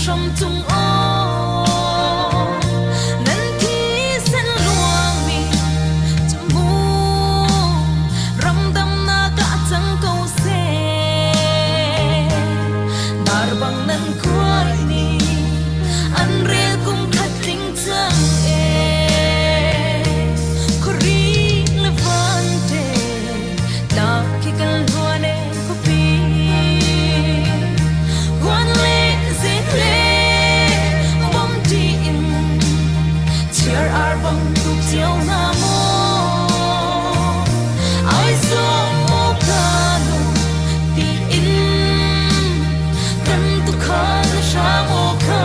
trong tung ô nan khi sen luang mi chum mu ram dam na ka chang câu se dar bang nan khoi ni an re kum khat ting chang e khori levante la ki kal duane ko pi wan le zin le bom ti in cheer ar bang tu chiao na mo ai so mo ka nu ti in kan tu kha sha mo ka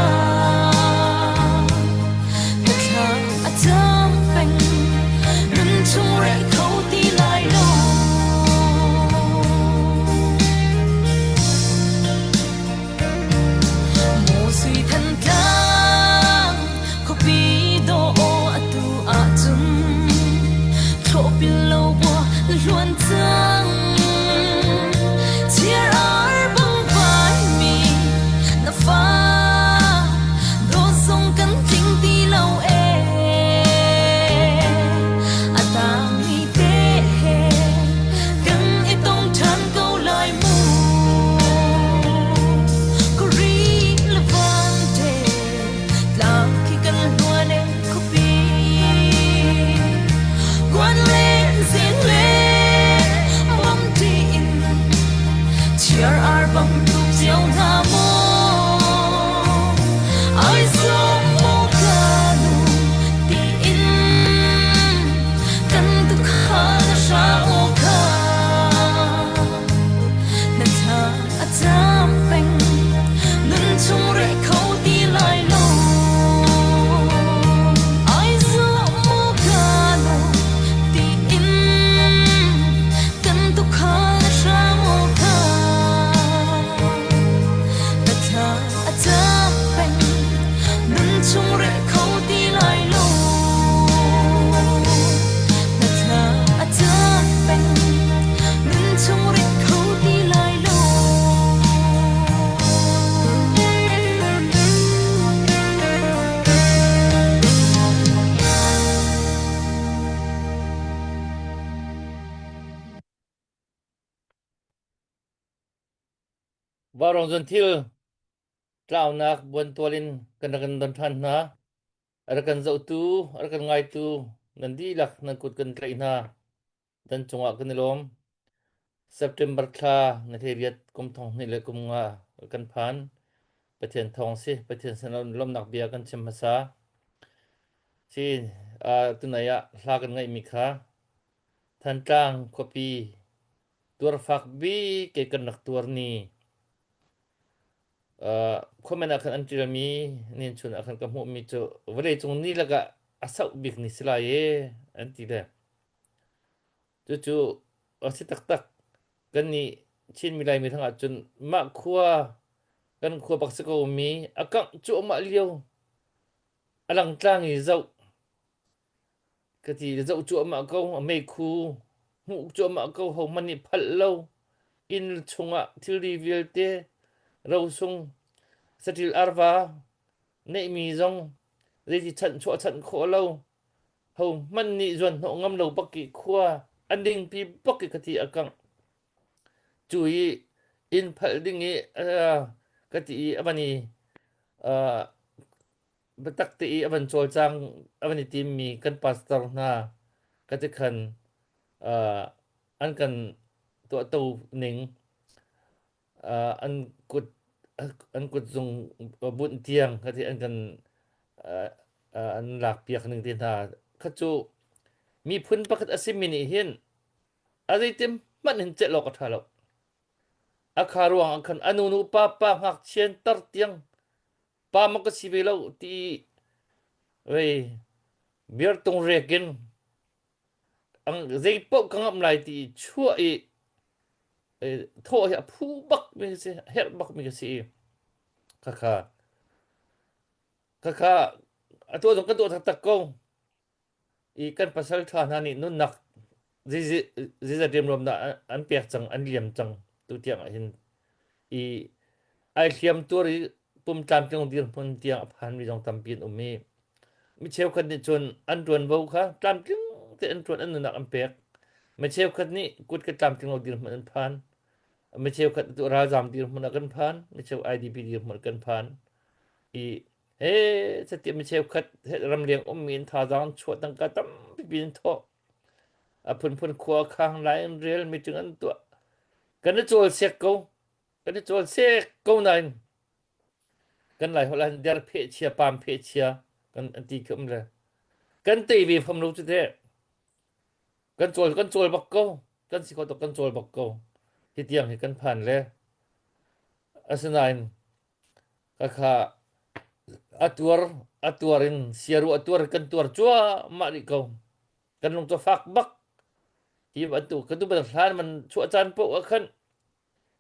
ta kha a cham peng nun chung re khâu ti lai lo mo sui than tlang ko pi do o atu a chum tho pil lo bo luan chang cheer ar bang vai mi na fa do song kan ting ti lo e atang mi te he kan e tong chan câu lai mu ko ri levante la ki kan luane ko pi quan le zin le bom ti in cheer ar bam tu chiao na mo ai so mo ka nu ti in kan tu kha na sha o ka na tha a cham peng nun chung re khâu ti lai lo ai so mo ka nu ti in kan tu kha na sha o ka na tha a cham peng nun chung re khâu ti lai lo na tha a cham peng nun chung re khâu ti lai lo Warong zon thil tlau nak buan tualin kan don than na kan zau tu kan ngai tu nan di lak nan kut kan trai na dan chunga kan lom September tha na theriat kum thong ni le kum nga kan phan pathian thong si pathian san lom nak bia kan chem sa si tunaya hla kan ngai mi kha than tang kopi tur fak bi ke kan nak tur ni comment akan antil mi nin chun akan kamu mi chu vre chung ni laga asau bik ni sila ye antile chu asi tak tak kan ni chin milai mi thanga chun ma khuwa kan khuwa bak sako mi akang chu ma liu alang tlang i zau kati zau chu ma ko me khu mu chu ma ko ho mani phal lo in chunga thil reveal te rau sung satil arva nei mi zong re ji chan cho chan kho lo ho man ni zon no ngam lo bakki khwa anding pi bakki kati akang chui in phal ding e kati abani betak ti aban chol chang abani tim mi kan pastor na kati khan an kan to to ning an kut zung bun tiang kati an kan an lak piak ning tin ha khachu mi phun pakat asimini hin azaitim man hin che lok athalo akharuang akhan anunu pa pa ngak chen tar tiang pa mak sibelo ti we biar tong rekin ang zai pok kangam lai ti chua e tho ya phu bak mi se her bak mi se kaka ato dong kan to tak ko ikan pasal tha na ni nun nak ziza dem rom na an pek chang an liam chang tu tiang hin i ai liam tu ri ปุ่มตามจังเดียนพุ่นเตียงอภันมีจงตำปีนมีเชลคันนี้จนอันตรวนเบาค่ะตามจังแต่อันตรวนอันหนักอันเปียกไม่เชลคันนี้กุดก็ตามจังเราเดียนมันอันพันไม่เชลคันตัวราจามเดียนมันกันพันไม่เชลไอดีพีเดียนมันกันพันอีเฮ้สติไม่เชลคัดเฮ็ดรำเลียงมีนท่าจางชวดตั้งกะตั้มปีนท่อพุ่นขวาข้างไหลเรียลมีจึงอันตัวกันจะโจลเสกกูกันจะโจลเสกกูนั่นกันไหลหัวละเดียร์เพชเชียปามเพชเชียกันอันตีขึ้นเลยกันตีบีผมรู้จุดเด้กันโจลบักกูกันสิเขาตกกันโจลบักกูที่เตียงให้กันผ่านเลยอาสนัยก็ค่ะอัตวรินเสียรู้อัตวรกันตัวจัวมาดิกูกันลงตัวฟักบักที่อันตุกันตุบัตรทานมันชัวจานปุ๊กขัน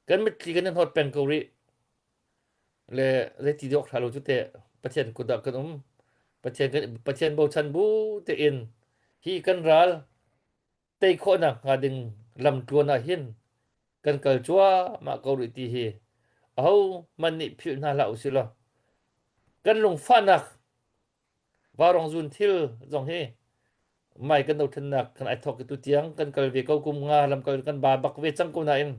กันไม่ตีกันนั่นหดเป็นเกาหลีเลยที่ยกทารุจุดเตะประเทศกุดากันประเทศโบชันบูเตอินฮีกันรัลเตยโคนักหาดึงลำตัวน่ะหินกันเกิดจัวมาเกาหลีที่เฮเอามันนี่ผิวน่าเล่าสิละกันลงฟ้านักวารองซุนทิลจงเฮไม่กันเอาทนักกันไอทอกตุเตียงกันเกิดเวกเอากุมงาลำกันบาบักเวจังกูน่ะอิน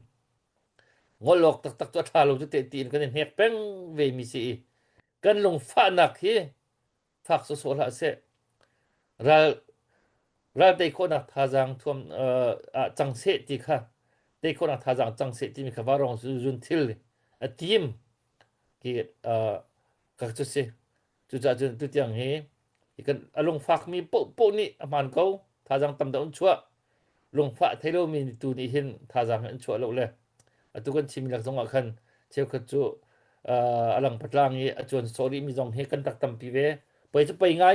งอลอกตักตัวทารุจุดเตะตีนกันเฮกเป็งเวมิซีกันลงฟ้านักเฮฟักโซละเสรัลรัลเตยโคนักท่าจังทวมจังเสติค่ะเตยโคนักท่าจังจังเสติมีขวารองซุนทิลทีมที่ก็จะเสจุดจะจุดอย่างนี้กันลงฟักมีปุ๊นี่มันเขาท่าจังตำดาวชัวลงฟ้าเทโลมีตัวนี้เห็นท่าจังอันชัวเราเลยตุกันชิมหลักสองขันเชฟขัดจูอลังพัดลางนี้จวนสอรี่มีจงเฮกันตักตำปีเวไปจะไปไง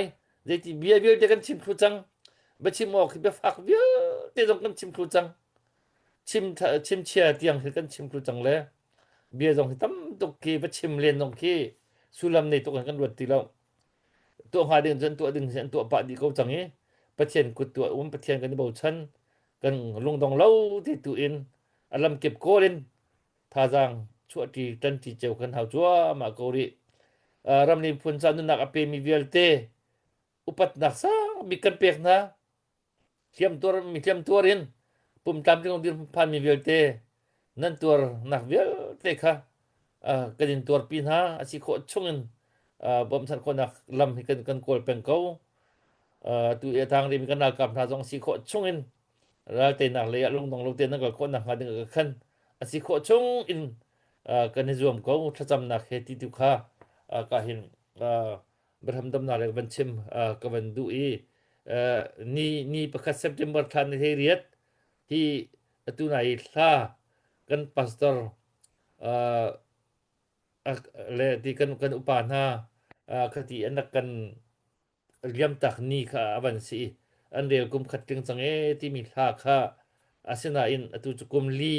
เดี๋ยวที่เบียเดี๋ยวกันชิมครูจังไปชิมออกคือไปฟักเบียเดี๋ยวกันชิมครูจังชิมเชียร์เตียงคือกันชิมครูจังเลยเบียจงตั้มตุกกี้ไปชิมเรียนจงกี้สุลัมในตัวกันรวดตีแล้วตัวหาดึงจนตัวดึงเส้นตัวปะดีเขาจังนี้ประเทศกุดตัวประเทศกันเบาชันกันลงดองเล่าที่ตัวเองอารมณ์เก็บโกเล่นท่าจางชั่วที่จันที่เจ้าขันหาจัวมาเกาหลีรำนี้พุ่นสันนุนักอเปมีเวลเตอุปัตนักซามีกันเปียกนะเทียมตัวมีเทียมตัวเรียนปุ่มตามที่เราเรียนพันมีเวลเตนั่นตัวนักเวลเตค่ะกันยินตัวปีนะอาศัยโคชงเงินบ่มสันคนนักลำให้กันโกลเป็นเขาตัวทางเรียนกันนักกับท่าจงสีโคชงเงินแล้วเตนักเลยลงตรงลงเตนักกับคนนักหาดึงกับขันอาศัยโคชงอินกันในรวมเขาถ้าจำนักเหตุที่ข้าก็เห็นberhamdam na ban chim ka ban du ni pakat September than he riat hi tu nai tha kan pastor le ti kan upan ha khati anak kan liam tak ni kha aban si an rel kum khat ting change ti mi tha kha asina in atu chukum li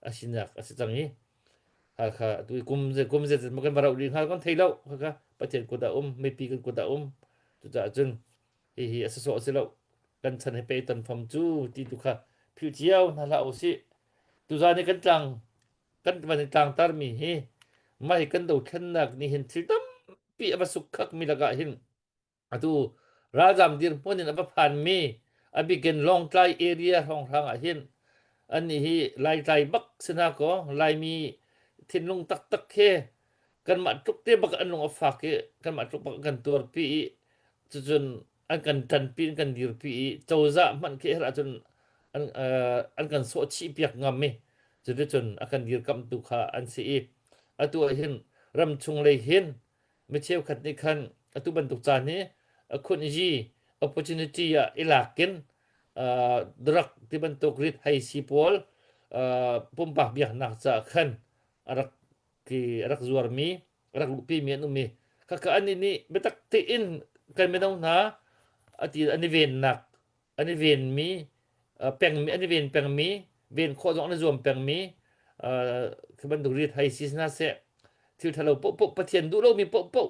asinak asichangi kha tu kum ze makan barau ring ha kon theilo khaประเทศกุดาไม่ปีกันกุดาจุดจ้าจนฮีอสโซสิเรากันฉันให้ไปตันฟอมจูที่ตุค่ะผิวเจียวนั่นละโอสิตุจานี่กันจังกันวันจังตารมีฮีไม่กันดูขันนักนี่เห็นสิตั้มปีอวสุขักมีละกะเห็นอะตูราจามดินพวกนี้นับผ่านมีอบิเกนลองไกลเอเรียของทางเห็นอันนี้ฮีลายใจบักสนาก็ลายมีทิ้งลงตักเคกันมาทุกเรื่องบักอันลงอฟักกันมาทุกบักกันตัวปีจนอันกันทันปีกันดีปีเจ้าจะมันเคหะจนอันกันโซชีเปียกงามไหมจนอันกันดีกำตุขาอันสีอัตัวเห็นรำชงเลยเห็นไม่เชี่ยวขัดในคันอัตัวบรรทุกจานนี้คนจี opportunity อิลักเกนดรักที่บรรทุกริดไฮซีพอลปุ่มปากเบียกหนักจากขันรักki rak zuar mi rak lupi mi anu mi kaka ani ni betak tiin kan menau na ati ani ven nak ani ven mi peng mi ani ven peng mi ven kho jong na zuam peng miคือมันดูรีไทยซิสนาเสที่ถ้าเราปุ๊บประเทศดูเรามีปุ๊บ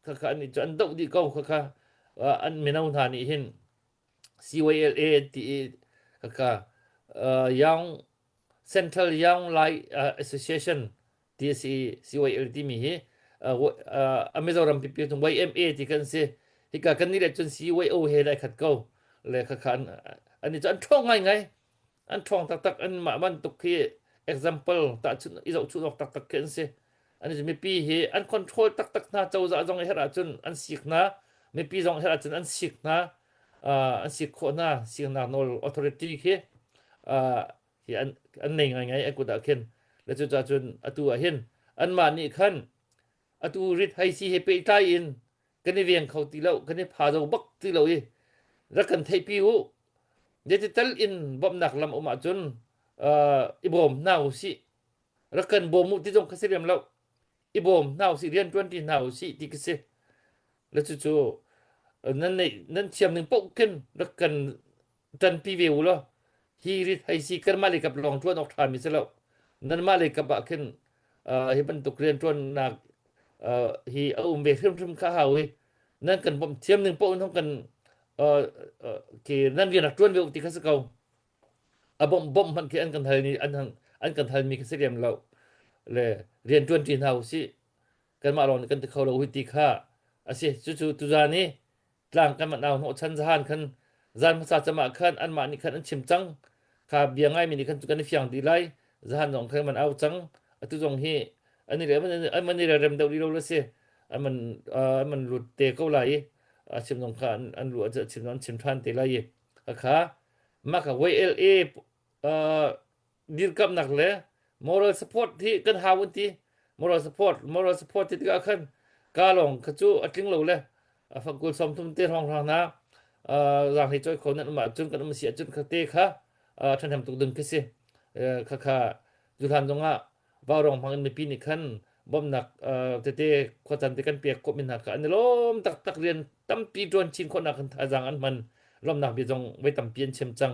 kaka aniจันดอกดีก็kakaอันmenau na ni hin CYLA kaka Young Central Young Light Association TSC CYLT mi hi อเมซอนพิพิธภัณฑ์ YMA ที่กันสิที่กันนี่แหละจนสี YO เฮได้ขัดเก้าเลยขันอันนี้จะอันท่องไงอันท่องตักอันมามันตุกที่ example ตัดชุดอีกชุดออกตักกันสิอันนี้จะมีปีเฮอัน control ตักนะเจ้าจะจงเฮราจนอันสิกนะมีปีจงเฮราจนอันสิกนะอันสิกคนนะสิกนะ no authority เฮที่อันหนึ่งไงไอ้กูด่าเข็นแล้วจะจนอตัวเห็นอันมานี่ขันอตูริดให้สิเฮไปตายอินกันนี่เวียงเขาตีเล่ากันนี่พาเราบักตีเล่าอีรักกันไทยพิวเดี๋ยวจะตัลอินบ่มนักลำอมาจนอิบอมน่าวสิรักกันบ่มุที่ตรงคาสิเรียมเล่าอิบอมน่าวสิเรียน20น่าวสิที่กสิแล้วจู่ๆนั่นเชียมหนึ่งปุ๊กขึ้นรักกันจันพิวล่ะฮีริดให้สิกันมาเลยกับลองทวนออกทานมิสเล่านั่นมาเลยกับบักขึ้นเฮบันตุกเรียนทวนนักฮีเอาเบรมข้าวเฮนั่นกันบ่มเชียมหนึ่งปุ๊กน้องกันที่นั่นเรียนนักจวนเวลที่เขาสกาวบ่มมันคืออันกันไทยนี่อันกันไทยมีกษัตริย์เราเลยเรียนจวนจีนเฮาสิกันมาลองกันเขาเราวิธีค่าสิจู่ๆตุจานี้กลางกันมาเอาหัวชั้นจานคันจานภาษาจะมาคันอันมานี่คันอันชิมจังข้าเบียงไงมีนี่คันตุกันนี่เฟียงดีไลจานสองคันมันเอาจังตุจงฮีอันนี้เรื่องมันนี่เรื่องเดิมเราเลยสิมันหลุดเตะเขาไหลชิมน้องข้าอันหลุดจะชิมน้องชิมท่านเตะไหลค่ะมากับ YLAดีกับนักเลย moral support ที่กันหาวันที่ moral support ที่ก็ขึ้นกาลงขจูอัดลิงเราเลยฟังกูสมทุนเตะห้องทางนะร่างที่ช่วยคนนั้นมาจนกันมาเสียจนคดีค่ะท่านทำตุกดึงขึ้นสิค่ะจุดทันตรงว่าว่ารองพังในปีนี้ขั้นบ่มหนักเตะขวดจันทร์กันเปียกกบมินหักอันนี้ล้มตักเรียนตั้มปีจวนชินคนหนักทาจังอันมันล้มหนักปีจงไว้ตั้มเปลี่ยนเชมจัง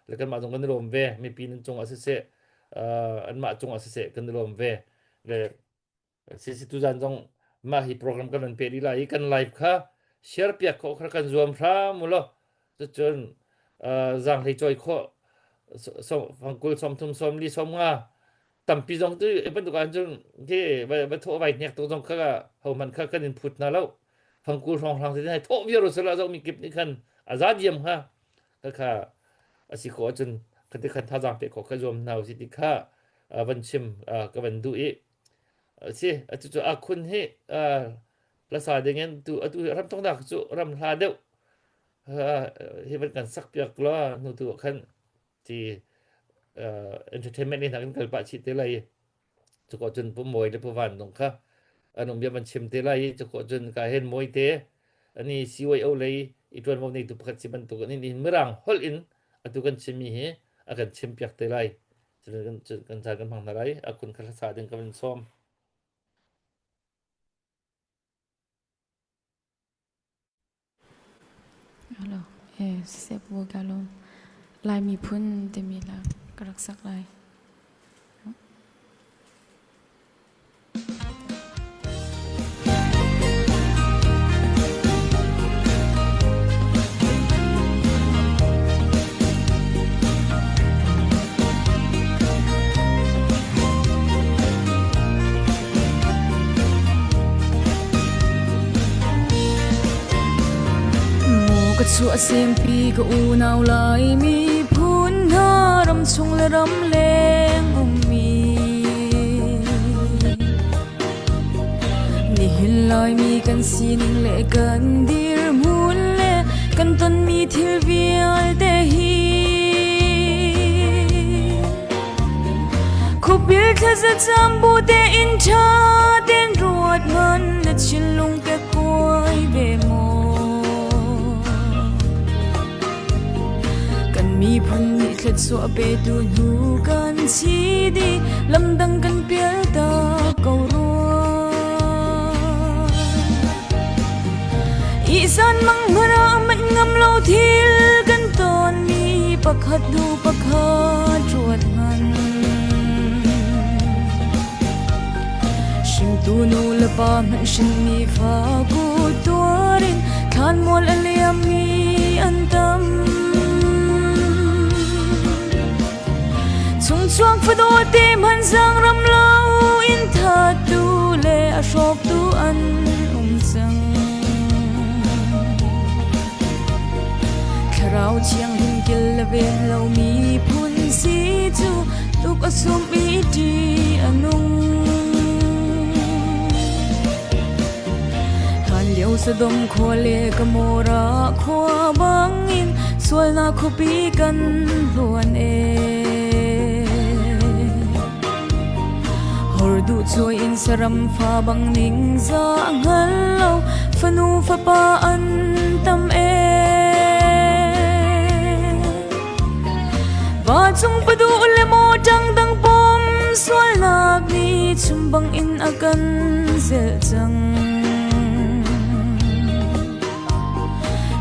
แล้วกันมาจงกันรวมเวไม่ปีนึงจงอาศัยอันมาจงอาศัยกันรวมเวเลยสิทุจันจงมาฮีโปรแกรมกันเป็นเปรีไลกันไลฟ์ค่ะเชียร์เปียกเขากันรวมพระมุลจนจังให้จอยเขาฟังกุลสมทุมสมลีสมงาตั้มปีจงตื้อเป็นตัวการจงที่ไปโทษไปเนี่ยตัวจงเขาเขามันเขากันอินพุตนะแล้วฟังกุลทางที่ให้โทษวิรุสละจงมีกิบนี่กันอาซาดียมค่ะค่ะสิขอจนคันที่คันท่าจางเปียกขอรวมนาวสิติค่าวันชิมกับวันดูอีสิจู่ๆคุณให้ภาษาอย่างงี้ตัวรำต้องดักจู่รำลาเดียวให้เป็นการสักเปียกล้อนูตัวคันที่entertainment นี่ทางกันปะชิเตลัยจู่ก็จนผมมวยและผู้วันตรงค่ะอันนั้นเบียวันชิมเตลัยจู่ก็จนการเห็นมวยเตอันนี้ซีไวโอเลยอีตัวมันในตัวประคัตสิบันตัวนี้เมื่อรังฮอลอินtu kan chimi he akan chimpiak te lai kan sa kan phang na lai akun khala sa ding kan som alo se bu galo lai mi phun te mi la karak sak laiก็ชัวเสียงปีก็อูนาวลายมีพูนหารำชงและรำเลงมีนี่เห็นลอยมีกันสีนิ่งเละกันดีรมูลเละกันตอนมีทิลวิลเดฮีคุบิลเธอจะจำบูเตอินชาเดินรวดมันและชินลงแกคอยเบโมมีพันนิเคล็ดสวเปดูนหูกันชีดีลำดังกันเปียตาเการัวอีสานมังมรามันงำเราทิลกันตอนมีประคัดดูประคัดจวดมันชิมตูนูละปามันชินมีฟ้ากูตัวรินขานมวลอเลียมีอันตำช่วงฝนโดดเต็มหันสังรำเล่าอินทัดดูเลอชอบดูอ an chang rau chiang hin kil ven lo mi phun si chu tuk asum mi ti anung han liu sa dom khole kamora khwa bangin sual na khopi kan luan e du choi in saram fa bang ning za ngal lo fanu fa pa an tam e ba chung pa du le mo tang dang pom sual nak ni chum bang in akan zel chang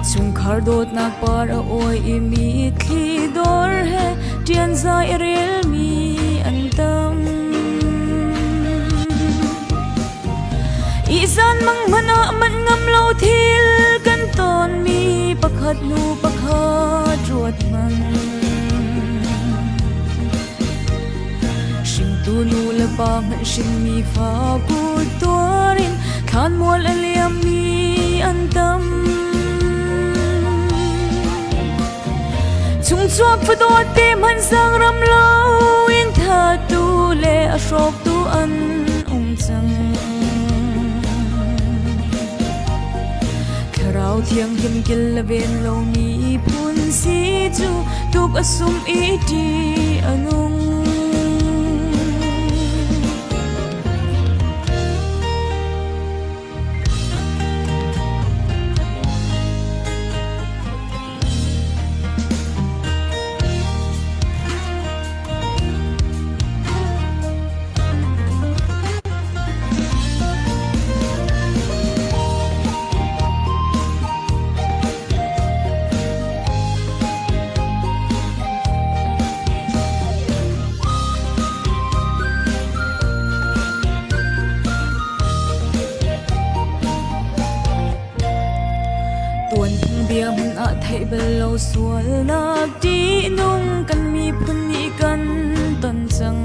chung khar dot nak par a oi I mi thi dor he tian za erel mi an tam izan mang mana man ngam lo thil kan ton mi pakhat nu pakhat ruat man sing tu nu le pa man sing mi fa pu torin khan mol aliam mi antam chung chuak fa do te man sang ram lo in tha tu le a shop tu an chang rau thiang him kil ven lo mi phun si chu tuk asum I ti anung bia mun a thei bel lo sual nak ti nung kan mi phun ni kan ton chang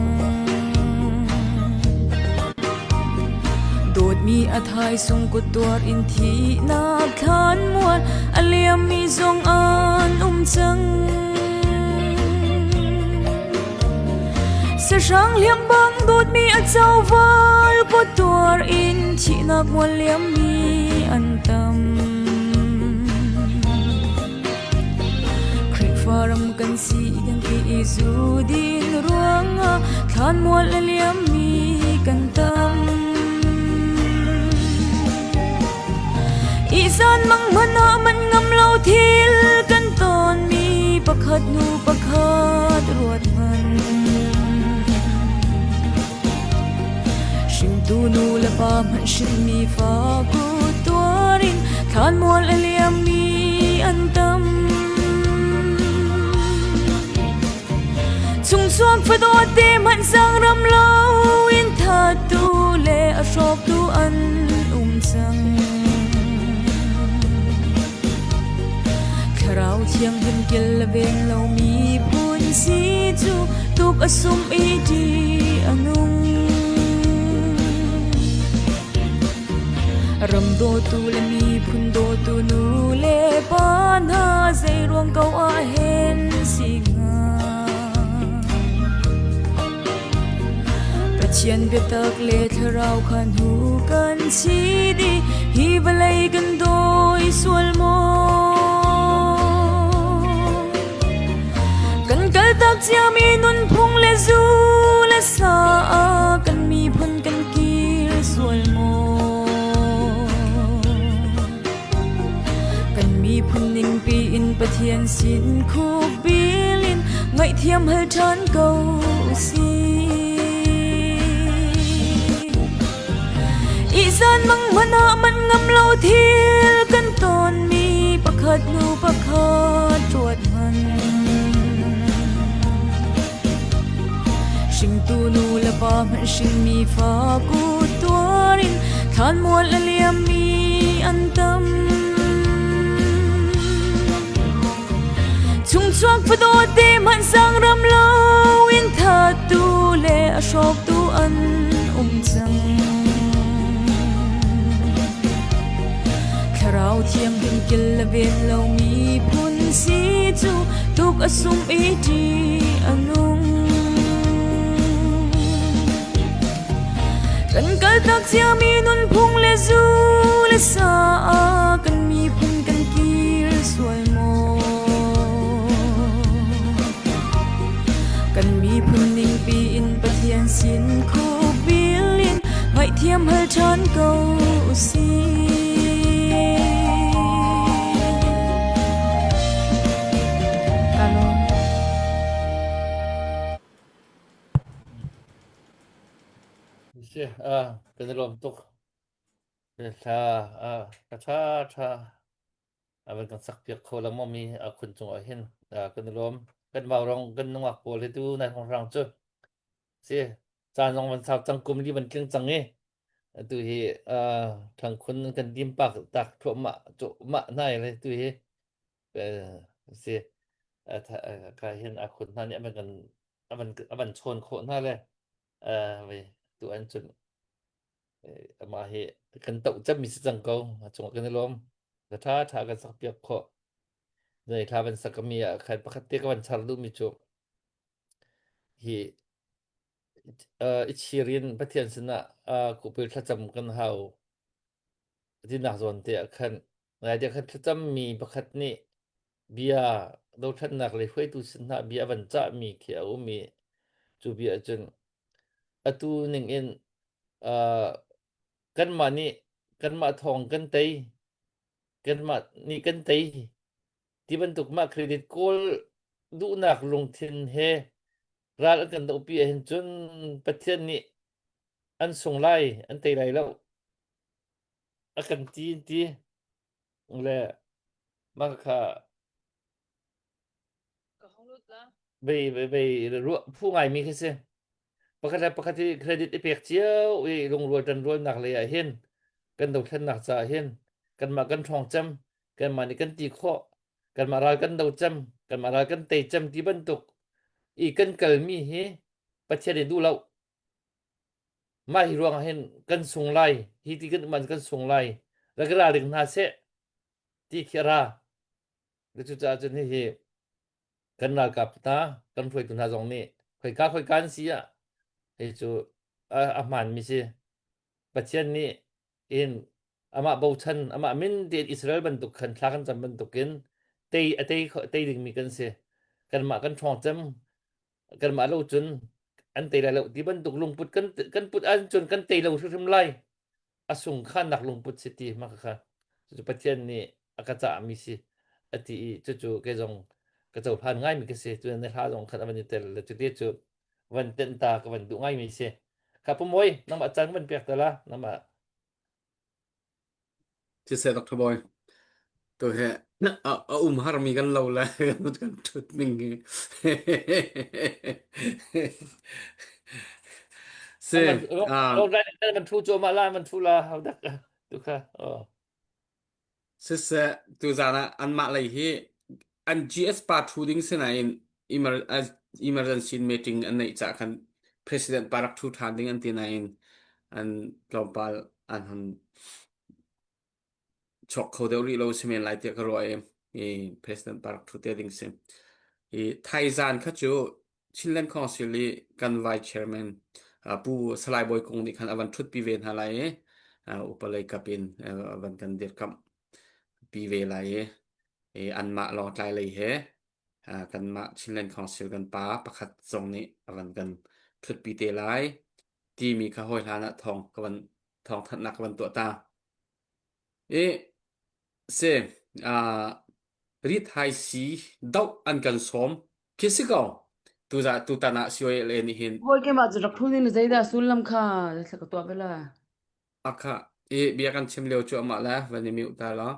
dot mi a thai sung ko tuar in thi nak khan muan aliam mi zong an chang sa rang liam bang dot mi a chau wal ko tuar in thi nak muan liam mi an tam faram kan si kan ki izu din ruanga khan mol aliam mi kan tam izan mang mana man ngam lo thil kan ton mi pakhat nu pakhat ruat man sing tu nu la pa man shin mi fa ku tuarin khan mol aliam mi an tam chung chuak fa do te man sang ram lo in tha tu le a shop tu an chang kharau thiang him kil ven lo mi phun si chu tuk asum I ti anung ram do tu le mi phun do tu nu le pa na zai ruang kau a hen sing chian be tak le tharau khan hu kan chi di hi balai kan doi sual mo kan kal tak chia mi nun phung le zu le sa kan mi phun kan kir sual mo kan mi phun ning pi in pathian sin khu bilin ngai thiam hal than ko si izan mang mana man ngam lo thil kan ton mi pakhat nu pakhat ruat man sing tu nu la pa man sing mi fa ku tuarin khan mol aliam mi an tam chung chuak fa do te man sang ram lo in tha tu le a shop tu an chang เทียมดึงกินละเวียนเรามีพุนสีจูตุกอสุมอีดีอนุงกันกะตักเสียมีนุนพุงและจูและสากันมีพุนกันกีรสวยโมกันมีพุนนิ่งปีอินปะเทียนสินคูบิลินไว้เทียมเฮอชอนเกาซีกาลง สิกันรวมตุกชากระชาชามันกันสักเปียกโคลังมมีคุณจงเห็นกันรวมกันเบารองกันนวักโปรเลยดูในของเราจุสิจานลองมันสาวจังกุมที่มันเก่งจังนี่ตุยทางคนกันดิมปากตักถั่วมะจุมะนายเลยตุยสิถ้าใครเห็นคนท่านเนี่ยมันกันมันชนโคหน้าเลยไปตัวอันจุนมาเหกันตกจะมีสังเกตจงกันรวมแต่ถ้ากันสักเปียกโคในถ้าเป็นสักมีใครปกติก็วันชาลุมิจุฮีอิชิรินพัทยาสนะกูเป็นขจำกันเฮาที่นักสนเตียขันในเดียขันขจำมีประคัดนี่เบียเราท่านนักเลยเฟยตุสนะเบียวันจะมีเขียวมีจูเบียจนตูหนึ่งเอ็นเอ่อกันมานี่กันมาทองกันเตยกันมานี่กันเตยที่บรรทุกมาเครดิตโกลดูนักลงทุนเฮร้านกันตัวปีเห็นจนประเทศนี้อันส่งไล่อันเตยไล่แล้วอากันทีเลยมากค่ะไปรู้ผู้ใหญ่มีแค่เสียปกติเครดิตเปียกเจียวลงรวยกันรวยหนักเลยเห็นกันตกเทนหนักจะเห็นกันมากันทองจำกันมานี่กันตีข้อกันมารายกันดาวจำกันมารายกันเตะจำที่บรรทุกอีกันเกิดมีเฮประเทศนี้ดูแล้วไม่รวงเห็นกันส่งไล่ที่ที่กันมันกันส่งไล่แล้วก็ลาดึงนาเสที่เขียราแล้วจุดจ้าจนนี่กันนากับตากันช่วยตุนหาตรงนี้ค่อยกันเสียไอ้จูอามันมีสิประเทศนี้เองอามาบูชันอามามินเดียอิสราเอลบรรทุกขันทากันจำบรรทุกกันเตยดึงมีกันเสียกันมากันทองจำกันมาเล่าจนอันเตยแล้วที่บรรทุกลงปุดกันปุดอันจนกันเตยเราทำไรอาสุงขันหนักลงปุดสิทีมากค่ะจุดประเทศนี้อากาศมีสิอติจู่ๆแกจงก็จะผ่านง่ายมีกันเสียจุดในท่าจงขันวันนี้เตลแล้วจุดเดียวจุดวันเต็นตากับวันดูง่ายมีเสียครับผมโว้ยน้ำอาจารย์มันเปียกแต่ละน้ำ ที่เสร็จดรบอยตัวแค่ฮาร์มีกันเราเลยกันทุดมิงเสมันอ่าเราได้มันทูโจมาล่ามันทูลาเอาดักดูค่ะเสร็จตัวจานะอันมาเลยที่อัน GS ปาทูดิ้งเสนาemergency meeting อันไหนจากกัน President ปารักทูทานดิ้งอันที่ไหนอันกลอมปาอัน ช็อกเขาเดาลีเราเสมียนไลท์เดียกรอยPresident ปารักทูเตดิ้งเสไทยจานข้าจูชิลเลนคอนซิลีกัน Vice Chairman ผู้สลายบอยกงนี่คันอวันทุดปีเวนหาไลอุปเลยกับเป็นอวันกันเด็ดกับปีเวไลอันมาลองใจเลยเฮกันมาชิลเลนคอนซิลกันป้าประคัดทรงนี้อวันกันทุดปีเตไลที่มีข้าห้อยฐานะทองกับวันทองทัดนักวันตัวตาเซรีดไฮซีดาวอันกันสมคิดสิกเอาตัวตานะช่วยเล่นหิน Voi ke ma chu rak thun ni zaida sulam kha sa ka to bela อะค่ะเบียกันชิมเร็วจัวมาแล้ววันนี้มีอุตาละ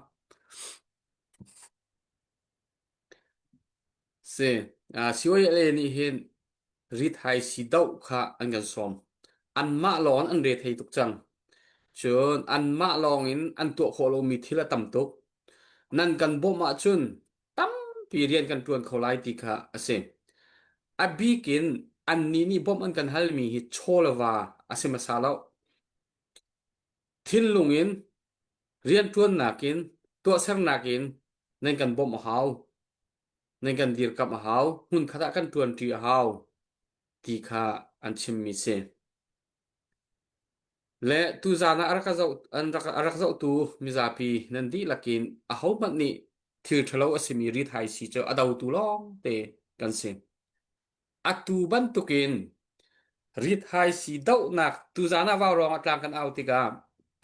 เซช่วยเล่นนี่เห็นริดไฮสีดาวค่ะอันกันสมอันมาลอนอันเรทให้ทุกจังจนอันมาลองอินอันตัวโคโลมีทีละต่ำตุกนั่นกันบ่มาจุนตั้มปีเรียนกันตวนเขาไล่ติค่ะเซอบีกินอันนี้นี่บ่มอันกันฮัลมีฮิตโชลวาเซมาซาลาทินลุงอินเรียนทวนนักิน ตัวเสนากินนั่นกันบ่มหาวนั่นกันดีรกับหาวหุ่นขดากันตวนตีหาวที่ข้าอันชิมมิเซและตูจานะอารักเจ้าอันรักเจ้าตูมิซาปีนันดีลักินอาหาวมันนี่ทิลทะเลาอสิมีริไทยสิเจ้าอดาวตูลองเตกันเซอตูบันตุกินริไทยสิดาวนักตูจานะว่ารองอัตลังกันเอาติกา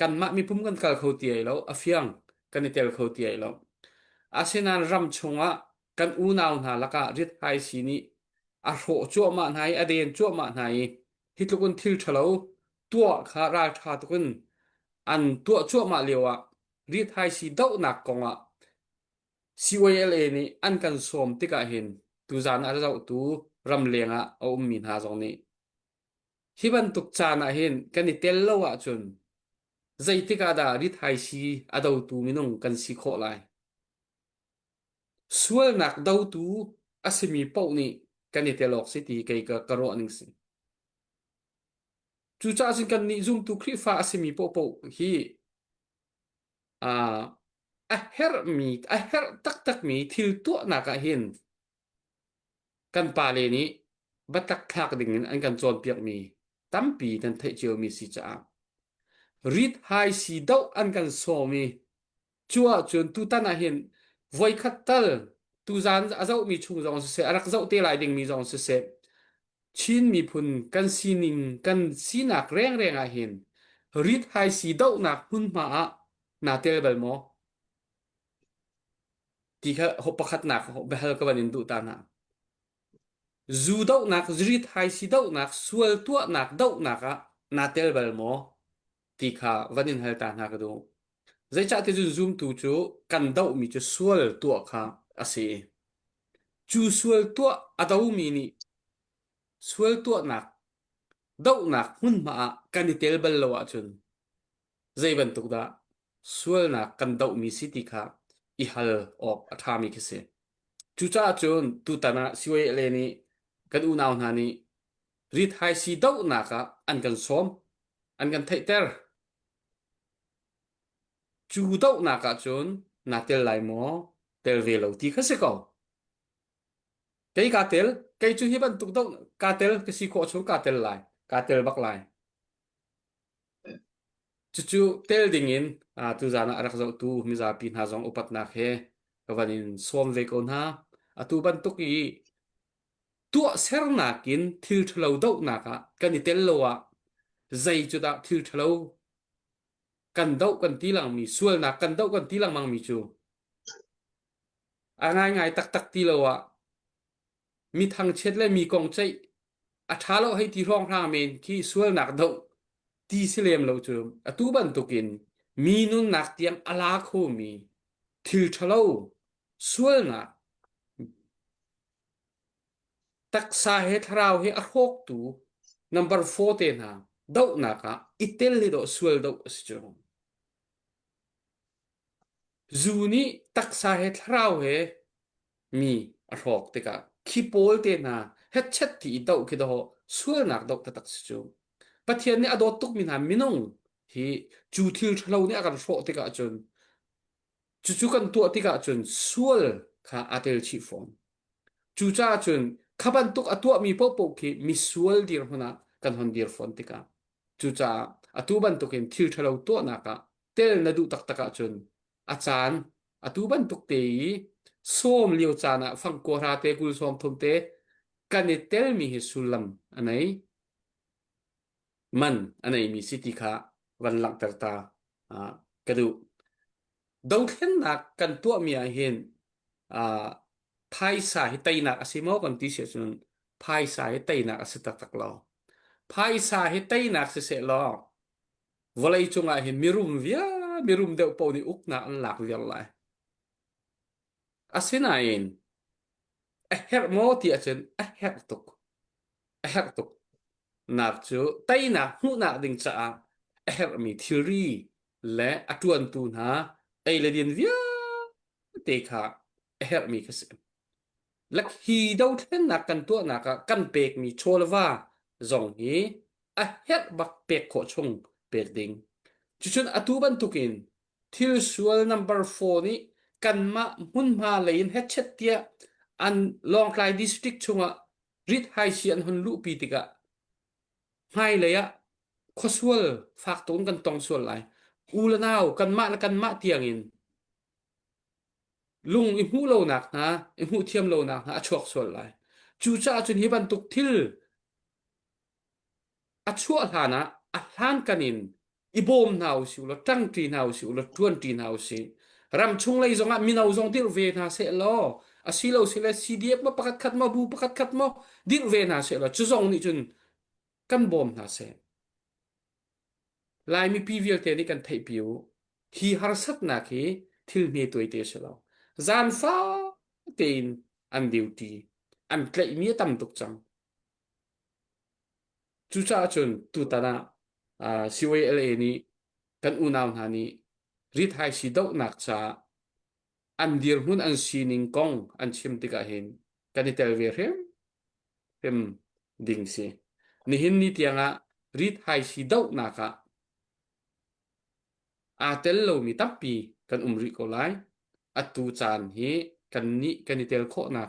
กันมะมีพุ่มกันกัลเขาเตียแล้วอฟิยังกันนิเตลเขาเตียแล้วอาเซนันรำชงะกันอูนาวนาละกะริไทยสินี่อาโรจั่วมาไหนอเดนจั่วมาไหนฮิตลุกุนทิลทะเลาตัวขาราชาตุกุนอันตัวจั่วมาเลียวอะริไทยสิดาวนักกงอะCYLA นี่อันกันสมติกาเห็นตูจานอาจจะตูรำเลียงอะเอามีนาจงนี้ฮิบันตุกจานะเห็นกันนี่เตลโลอะจนใจติกาดาริไทยซีอาดาวตูมินงกันสิโคไลส่วนนักดาวตูอาศัยมีเป้านี่กันนี่เตลอกสิตีเกยกะกระโรนิงสิจูจ้าสิกันนี่ซุ่มตุคริฟ้าอาศัยมีเป้าฮีอ่าอะเฮร์ตักมีทิลตัวนักเห็นกันปาเลนี้บัตักทักดิ่งอันกันโจนเปียกมีตั้มปีนันเทเจียวมีสิจ้ารีดไฮสีดาวอันกันโซมีจัวจนตุตันเห็นไว้ขัดตัลตุจานอาเจ้ามีชุงจงเสอารักเจ้าเตลายดิ่งมีจงเสชินมีพุนกันซีนิงกันซีนักแรงเห็นรีดไฮสีดาวนักพุนมานาเตลเบลโมที่เขาหบขัดนักเบลกับวันอินดูตานาจูดาวนักรีดไฮสีดาวนักสวลตัวนักดาวนักอะนาเตลเบลโมที่เขาวันอินเฮลตานักดูใจจัดที่จะซูมตัวจูกันดาวมีจะสวลตัวข้าอาศัยจูสวลตัวอาดาวมีนี่สวลตัวนักดาวนักหุ่นมากันดิเทลเบลโลวะจนใจบันทุกดาสวลนักกันดาวมีสิทธิข้าอิฮัลออกอัฐามิกเสจูจ้าจนตุตานะสิเวเลนี่กันอุณาวนานี่ริดไฮซีดาวนักอันกันสมอันกันไทเตอร์จูดาวนักจนนาเตลไลโมเตลเวลที่เขาเสกเอากาเตลจูฮิบันตุกดาวกาเตลก็สิโคชงกาเตลไลกาเตลบักไลจูเตลดิ่งินตุจานะรักเจ้าตูมิซาปินหาจงอุปัตนาเฮกวันนี้สวมเวกอนฮาตุบันตุกีตัวเซอร์นักินทิลทะเลดาวนักกันนิเตลโลวะใจจุดาทิลทะเลกันดาวกันทีหลังมีส่วนนักกันดาวกันทีหลังมังมีจูง่ายตักทีโลวะมีทางเช็ดและมีกองใจอัฐาเราให้ที่ร้องทางเมนที่ส่วนนักดาวที่เสลียมเราจูตุบันตุกินมีนุนนักเตียงอลาโคมีทิลทะเลส่วนนักตักสาเหตุเราให้อโรคตู number 14นะดาวนักอิตเตลลิโดสวลดาวสจงจูนี่ตักสาเหตุเราให้มีอโรคติกาคีโพลเตนะเฮดเช็ดที่ดาวคิดว่าสวลนักดาวตักสจงปัจจัยนี้อดตุกมินามินงที่จูทิลเราเนี่ยอาการโรคติกาจนจู่กันตัวติกาจนสวลข้าอัตเตลชีฟอนจู่จ้าจนขับันตุกอตัวมีพวกพวกที่มีสวลดีร์หัวนะกันหันดีร์ฟอนติกาจู่จ้าอตัวบันตุกินทิลทะเลตัวนักเตลนดูตักตักจนอาจารย์อตัวบันตุกเตยส้มเลียวจานะฟังกัวราเตกุลส้มทงเตกันเนเตลมีเหสุลัมอันไหนมันอันไหนมีสิทธิค่ะวันหลังตาตากระดูดาวเข็นนักกันตัวมีอาเห็นภายสายไตนักอาศัยมอกันที่เสียจนภายสายไตนักอาศัยตักลอภายสายไตนักเสียลอวันไรจงอาเห็นมีรุมเดียวปนี่อุกนักหลักเรียลไลอาศัยไหนเฮร์โมที่อาจารย์เฮร์ตุกนักจูไตนักหูนักดิ่งจ้าเฮร์มีทีรีและอัตวันตูนะเลเดียนเตค่ะเฮร์มีกษณลักฮีดาวเทนนักกันตัวนักกันเปกมีโชลวาจงฮีเฮร์บักเปกโคชงเปกดิงจุดอตูบันตุกินท thil sual number 4 ni kan ma mun ma lein het chet tia an long klai district chunga rit hai sian hun lu pi tika hai leya khosual fak ton kan tong sual lai ulanau kan ma tiang in lung i mu lo nak na i mu thiam lo nak na chok sual lai chu cha chun hi ban tuk thil a chua hlana a hlan kanin ibom nau si lo tang tri nau si lo tuan tri nau si ram chung lei zonga minau zong dir ve na se lo a si lo si le cdf ma pakat khat ma bu pakat khat mo dir ve na se lo chu zong ni chun kan bom na se lai mi pvl te ni kan thei piu hi har sat na ki thil ne toi te se lo zan fa tein an duty an klei mi tam tuk chang chu cha chun tu ta na CYLA ni kan unaw na ni rit hai si dau nak cha an dir hun an sining kong an chim tika hin kan tel ve hem ding si ni hin ni tianga rit hai si dau naka a tel lo mi tappi kan umri ko lai atu chan hi kan ni tel kho na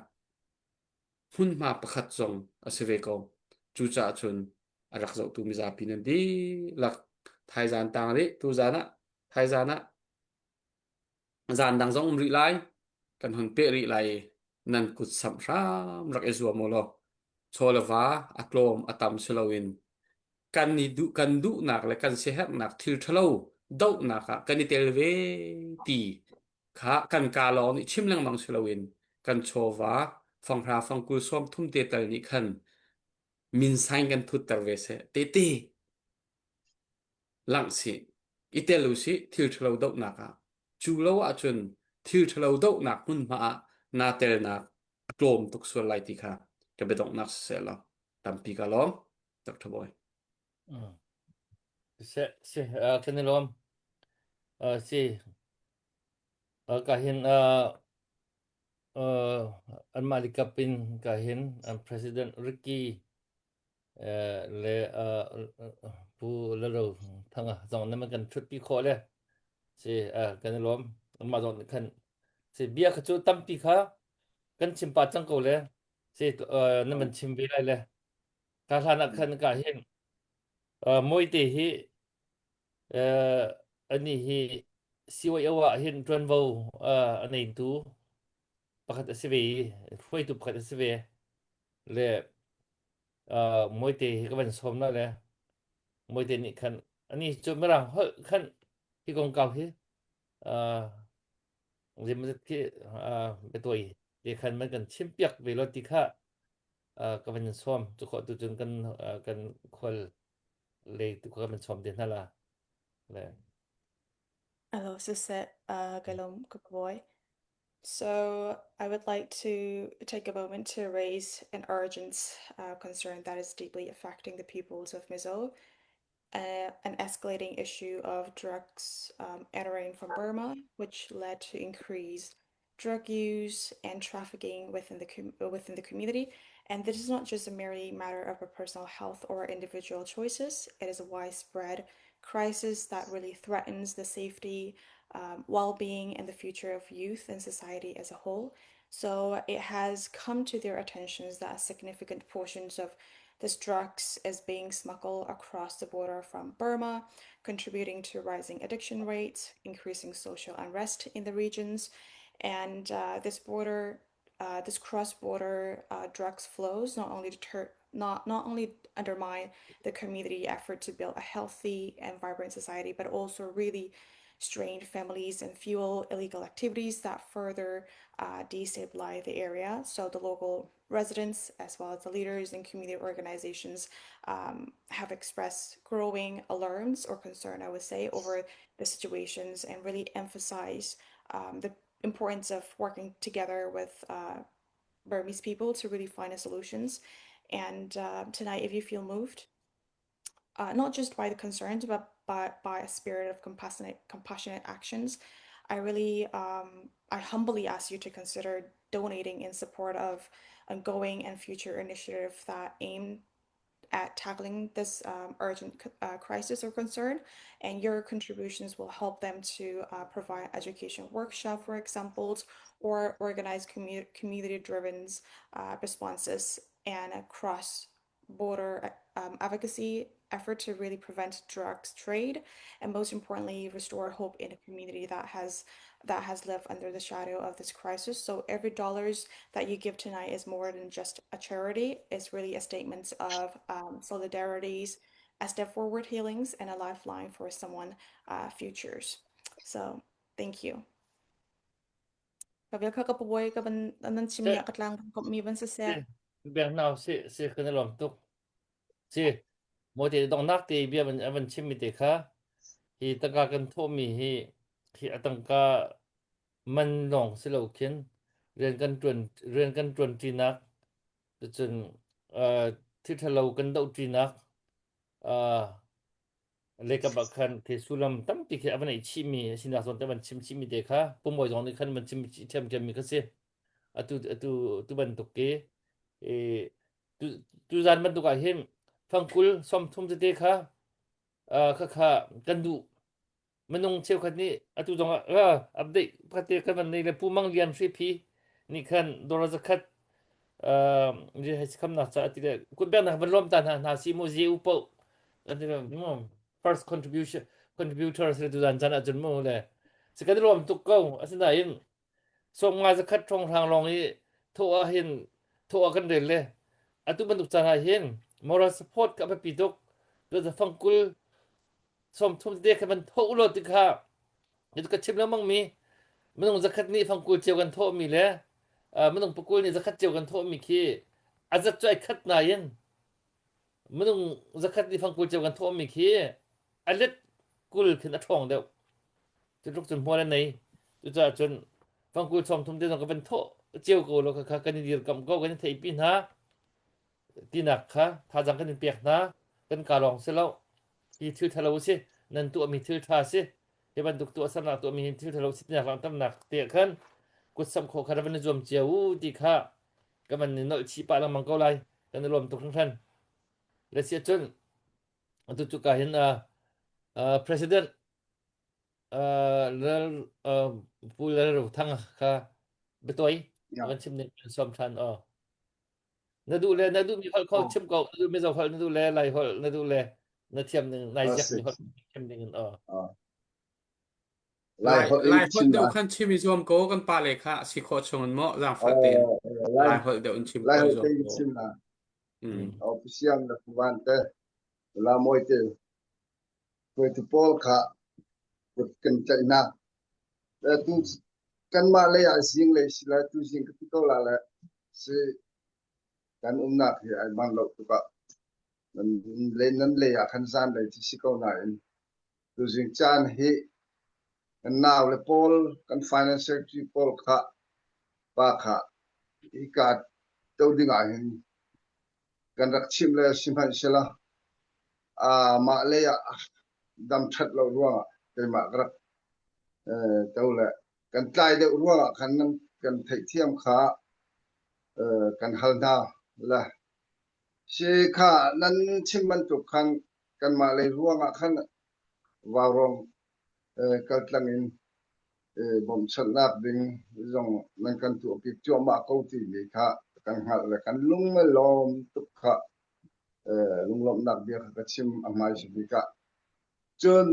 hun ma pakhat zong aseve ko chu cha chun arak zo tu mi za pinan di lak thai zan tang ri tu zana thai zana zan dang zong umri lai kan hun pe ri lai nan kut sam ram rak ezua mo lo cholwa aklom atam selowin kan du nak le kan sehat nak thil thalo dau naka kan ni tel ve ti kha kan ka lo ni chimlang mang selowin kan chowa fangra fangkul som thum te tal ni khan min sain kan thut tar ve se te lang si itelu si thil thalo dau naka chu lo a chun thil thalo dau nak mun ma na tel nak klom tuk sur lai ti kha ka bedong nak se lo tampi ka lom dr boy se kanilom si kahin an malikapin kahin an president Ricky le pu laro thanga zong na man kan thut pi kho le si kanilom an ma zong kan si bia khachu tampi kha kan chimpa chang ko le si na man chim bi lai le ka thana khan ka hin moi te hi ani hi siwa yawa hin tron vo ani tu pakhat asive foi tu pakhat asive le moi te hi ka ban som na le moi te ni khan ani chu mera khan hi kong kaw hi rim ki betoi te khan man kan chim piak ve lo ti kha ka ban som chu kho tu chun kan khol le tu ka ban som de na la le Hello, Suset, Galom Kukaboy. So I would like to take a moment to raise an urgent concern that is deeply affecting the peoples of Mizo, an escalating issue of drugs entering from Burma, which led to increased drug use and trafficking within the community. And this is not just a merely matter of a personal health or individual choices. It is a widespread crisis that really threatens the safety, well-being, and the future of youth and society as a whole. So it has come to their attentions that significant portions of this drugs is being smuggled across the border from Burma, contributing to rising addiction rates, increasing social unrest in the regions, and this cross-border drugs flows not only undermine the community effort to build a healthy and vibrant society, but also really strain families and fuel illegal activities that further destabilize the area. So the local residents, as well as the leaders and community organizations, have expressed growing alarms or concern, I would say, over the situations and really emphasize the importance of working together with Burmese people to really find a solutions. And tonight, if you feel moved, not just by the concerns, but by a spirit of compassionate actions, I humbly ask you to consider donating in support of ongoing and future initiatives that aim at tackling this urgent crisis or concern, and your contributions will help them to provide education workshop, for examples, or organize community-driven responses and a cross-border advocacy effort to really prevent drugs trade, and most importantly, restore hope in a community that has lived under the shadow of this crisis. So every dollars that you give tonight is more than just a charity. It's really a statement of solidarities, a step forward healings, and a lifeline for someone futures. So thank you. Gabriel kakapaboy ka ban anan se simya katlang mi ban sa se se. biang now se kan lom tuk se mo te dong nak te bia ban chim mi te kha hi taka kan tho mi hi atangka man nong se lo khin ren kan tuan ti nak chun thi thalo kan dau ti nak le ka ba khan te sulam tam ti khe aban chi mi sina son te ban chim chi mi te kha pumo jong ni khan ban chim them mi ka se atu ban tuk ke e tu zan ban tuk a him phangkul som thum te kha kha kan du manung cheu khat ni atu jong update phate kan ban nei le pu mang lian thri phi ni khan dora za khat je has kam na cha ti le kun ben na ban lom ta na si mo je upo ati le mo first contributors le tu zan chan a chun mo le se kan lom tuk ko asina in som nga za khat thong rang long ni tho a hin tho a kan del le atu ban tuk cha ha hin moral support ka ba pi dok do za phangkul som thum de ka ban tho lo ti kha ni ka chim la mang mi manung za khat ni phangkul cheu kan tho mi le manung pakul ni za khat cheu kan tho mi khi azat chai khat na yen manung za khat ni phangkul cheu kan tho mi khi alet kul khin a thong deuh chu ruk chun hmual an nei chu cha chun phangkul som thum de ka ban tho cheu ko lo kha kan ni dir kam ko kan thei pi na ti nak kha tha jang kan pek na kan ka long se lo hi thil thalo se nan tu mi thil tha se he ban duk tu asana tu mi thil thalo se na lang tam nak te khan ku sam kho khara ban zom cheu ti kha ka man ni nol chi pa lang mang ko lai kan lom tuk than le sia chun tu chu ka hin president lel pu lel ru thang kha betoi Yeah. ban chim ni som than na du mi hol kho Oh, chim ko na du mi zo hol na du le lai hol na du le na thiam ni nai jak mi hol six. chim ni Lai hot Lai eight hot chim deuh na. khan chim i zuam ko kan pa le kha si kho chongan mo zang fal ten Lai lai hot deuh in chim lai ko i hot zuam eight ko chim na. mm Official na kuwan te. La moi te. Kwe tu pol ka. Kut kan chay na. La tu kan ma le ya sing le sila tu sing katiko la la. Si kan na ki ay bang lo tu ka. Nan le ya kan san le ti siko na in. Tu sing chan hi. Kan now le pol kan finance secretary pol ka. Ba ka. Ikat tau dinga hin. Kan rak chim le simhan sila. Ma le ya dam that lo ruang ke ma grak tau le kan tlai de ruang kan nan kan thei thiam kha kan hal na la si kha nan chim man tu khan kan ma le ruang khan wa rong kal tlang in bom chat nak ding zong nan kan tu ki chwa ma ko ti ni kha kan hal le kan lung me lom tu kha lung lom nak dia kha chim amai si bi ka chun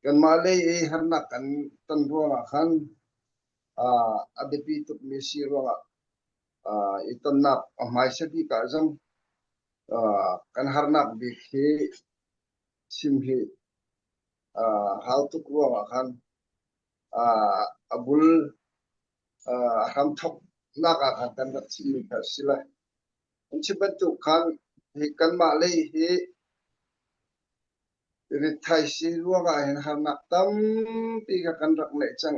kan malay har na kan tan ruang khan adepi tuk mesi ruang itan nak mai sabi ka jam kan har nak bi khi sim hi hal tuk ruang khan abul ham thok nak khan kan rak chimi ka sila chibat tu khan hi kan malay hi ri thai si ruang hin har nak tam pi ka kan rak ne chang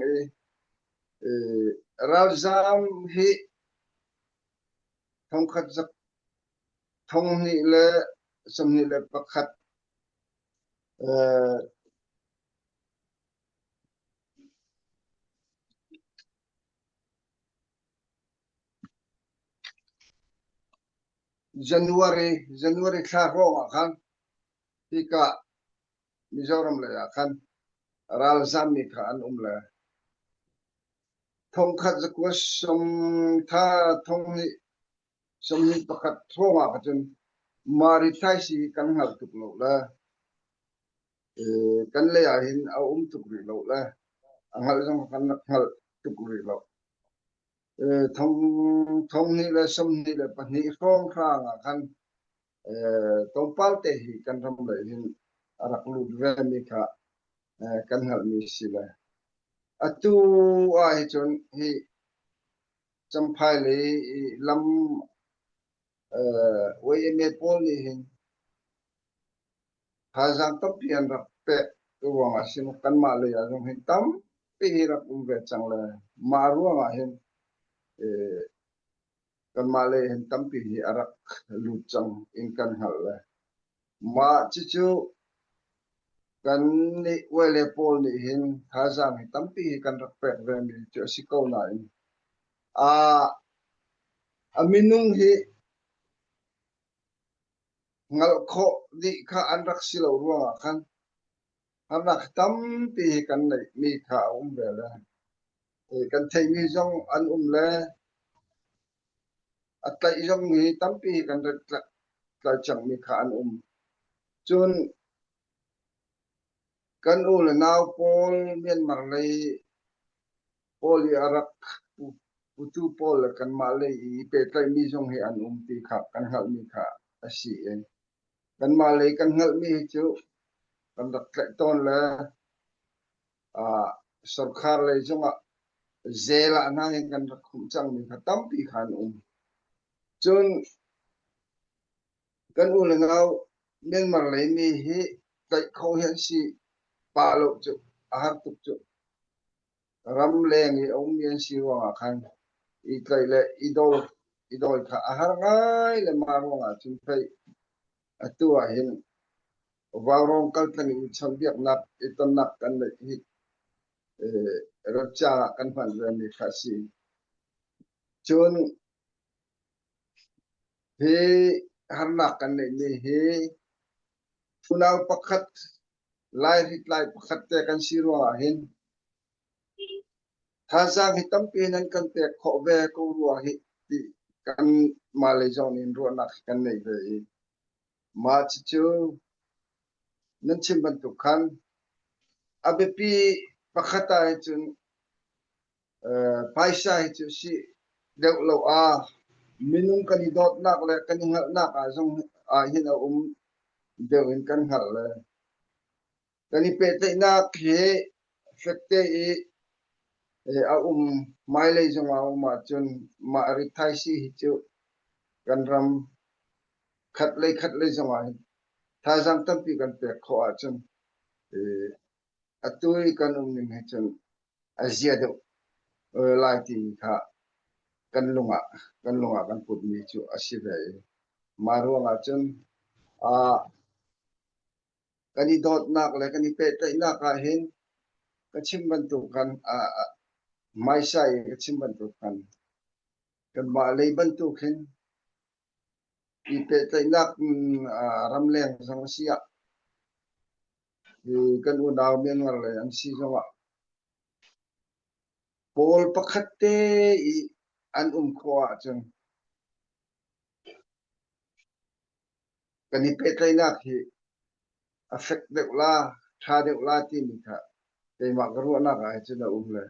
rawzam hi thông khát giấc thông ni le som ni le pakhat January thla ro kan tika Mizoram le kan ral zam mi kha an le thong khat zakwa tha thong ni som ni pakhat thonga ka chun mari thai si kan hal tuk lo la kan le a hin a tuk ri lo la angal jong kan hal tuk ri lo thong thong ni le som ni le pa ni khong khang a kan tong pal te hi kan ram le hin arak lu ve mi kha kan hal mi si la atu a hi chon hi champhai le lam we me pol ni hin hazang top pian rak pe ruang asim kan ma le ya jong hin tam pi hi rak ve chang le ma ruang a hin kan ma le hin tam pi hi arak lu chang in kan hal le ma chi chu kan ni we le pol ni hin hazang hi tam pi hi kan rak pe ve mi chu si ko na in aminung hi ngal kho di kha an rak silo ruang a kan anak tam pi kan nei mi kha ve le kan thei mi jong an le atlai jong ni tam pi kan rak tlai chang mi kha an chun kan le naw pol Myanmar le poli arak putu pol kan ma le I pe tlai mi jong he an ti kha kan hal mi kha asi kan ma le kan hal mi chu kan rak tlai ton le sarkar le jong a zela na hin kan rak khum chang mi kha tam pi khan chun kan le naw Myanmar le mi hi kai kho hian si pa lo chu a har tuk chu ram leng I ong mian si wa khan I kai le idol kha a har ngai le ma ro nga chun phai atua hin warong kal tani cham biak nak iton nak kan le hi racha kan phan ve mi kha si chun hi har nak kan le ni hi funaw pakhat lai rit lai pakhat te kan si ro hin hazang hi tam pi nan kan te kho ve ko ro hi ti kan ma le jong in ro nak kan nei ve ma chi chu nan chim ban tu khan abepi pakhata hi chun paisa hi chu si deuh lo minung kan I dot nak le kan I ngal nak jong hin a deuh in kan hal le kan I pe te nak he fekte I mai le jong ma chun ma ri thai si hi chu kan ram khat le jong tha jang tam pi kan pe kho chun atui kan ning he chun azia deuh lai ti kha kan lunga kan put mi chu asi ve maru nga chun kan I dot nak le kan I pe te nak ka hin ka chim ban tu kan mai sai ka chim ban tu kan ma le ban tu khin I pe te nak ram leng sang sia kan daw Myanmar le an si jong pol pakhat te I an kho chun kan I pe te nak hi affect deuh la tha deuh la ti mi kha te ma garu na ka chu na le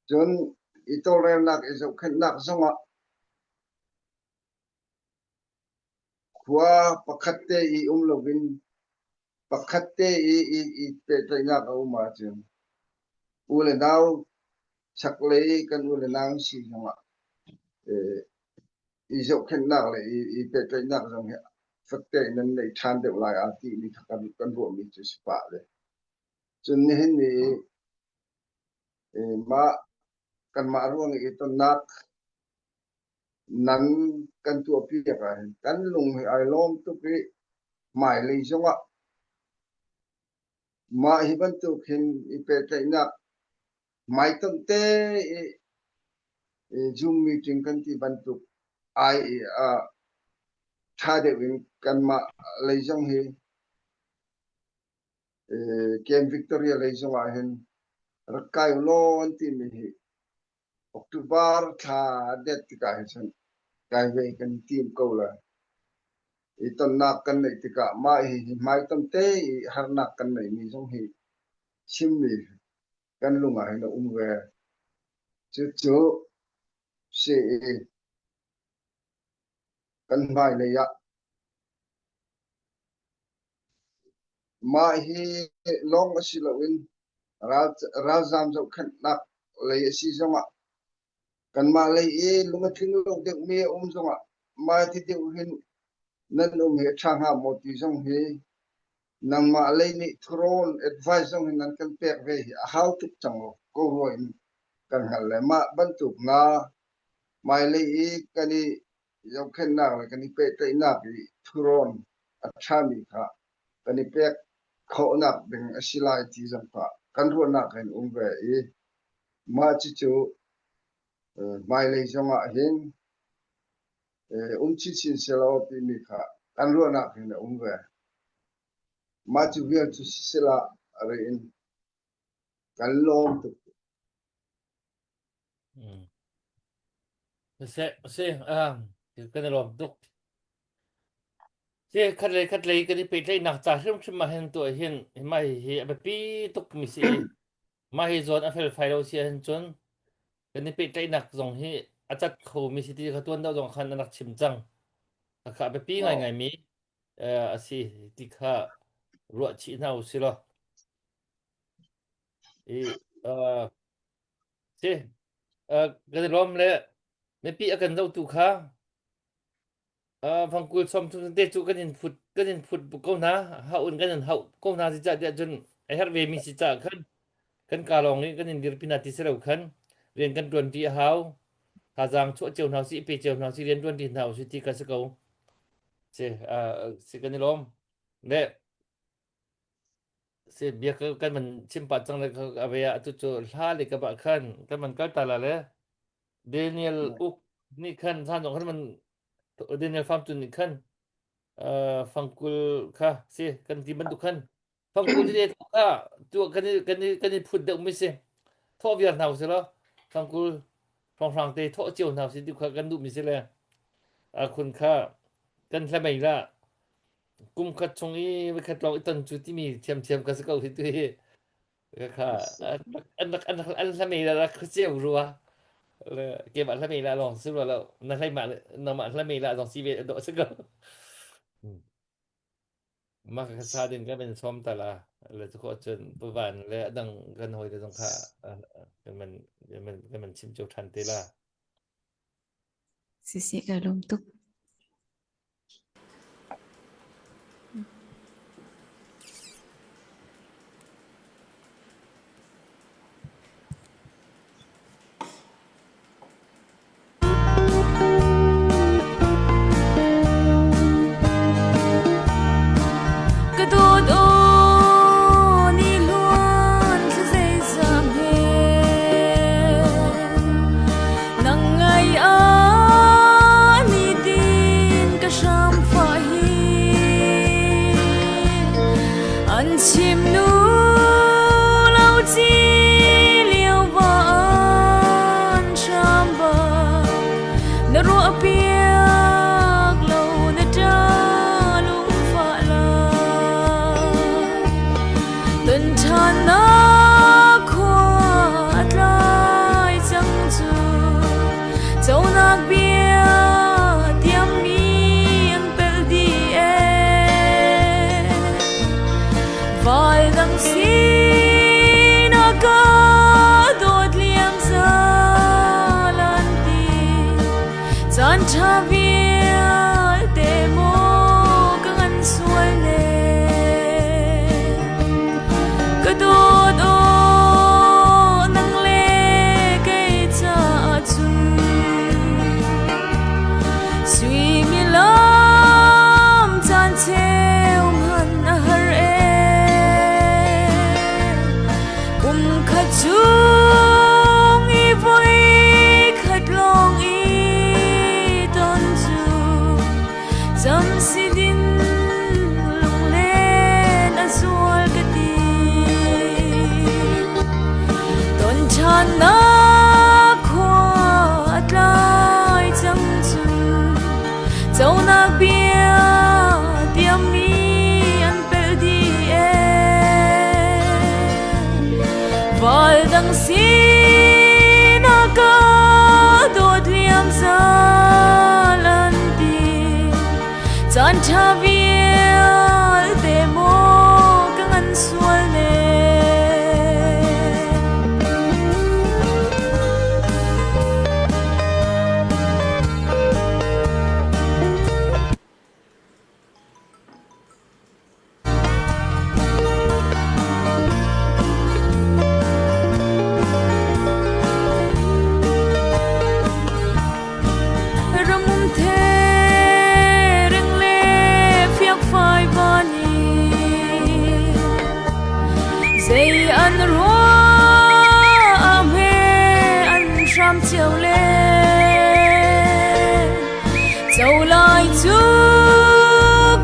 chun I to rem nak I zo khan nak zong khwa pakhat te I lovin pakhat te I pe te nak ma chun le naw sak le kan le naw si jong I zo khan nak le I pe te nak jong he fakte nan nei than deuh lai ti mi kha kan ro mi chu spa le chun ni hin ni ma kan ma ruang I to nak nan kan tu pi ka kan lung ai lom tu pi mai le jong ma hi ban tu khin I pe te nak mai tam te Zoom meeting kan ti ban tu ai tha de win kan ma lei jong hi kem victoria lei jong a hen rakai lon ti mi hi october tha det ti ka hi chan kai ve kan team ko la iton nak kan nei ti ka mai ton te har nak kan nei mi jong hi sim mi kan lunga hen ve chu se kan mai le ya mai hi long asila win razam zo khan nak le si zonga kan ma le lunga thing lo de me zonga ma ti de hin nan he thang ha mo ti zong hi nang ma le ni thron advice zong hin nan kan pek ve how to chang ko roin kan hal le ma ban tu nga mai le kani yo khan na kan ni pe te na bi thron a thami kha kan ni pek kho na beng asilai ti zang pa kan ro na kan ve ma chi chu mai le zonga hin chi chin se lo pi mi kha kan ro na kan ve ma chu vial chu sila re in kan lom tu se kan lom tuk se khat le kan pe tlei nak cha hrim ma hen to hin mai hi a pi tuk mi si ma hi zon a fel fai lo si hen chun kan pe tlei nak zong hi a chat kho mi si ti kha tuan da zong khan nak chim chang a kha be pi ngai mi a si ti kha ruột chị nào xí lo thế cái lom lệ mấy bị akan dâu tu kha phang kul som tu te tu cái phut câu na hậu cái hậu câu na thì chả địa chân ai hát về mình chỉ chả khăn cà lòng ấy cái dir pinati sẽ đầu khăn liền cái tuần ti hao hà giang chỗ chiều nào sĩ pe chiều nào sĩ liền tuần ti nào sĩ ti cái sẽ câu thế sẽ cái lom lệ se bia kan man chimpa chang le avea tu chu hla le ka ba khan kan man kal tala le Daniel uk ni khan san jong khan man Daniel farm tu ni khan fangkul kha se kan ti man tu khan fangkul ni kha tu kan ni phut de mi se tho bia nào se lo fangkul phong te tho chiu nào se tu kha kan du mi se le kun kha kan hla mai la kum khat chong i khat lo tan chu ti mi thiam ka se ko hi tu hi ka an la mi la ka se ru wa le ke ba la mi la long su lo na lai ma na ma la mi la dong si ve do se ko ma ka sa din ka ben som ta la le chu ko chen pu ban le dang kan hoi de dong kha kan man chim chu than te la Sisi ka lom tuk. Nang ngay ani chan na khoa lai chẳng chu châu na bia tiêm mi an pel di e val dang si na ka dot liam sa lan ti chan tha vial te mo kang an sual ne ramum the reng le phiak phai vani zay an ro am he an sham chiao le châu lai chu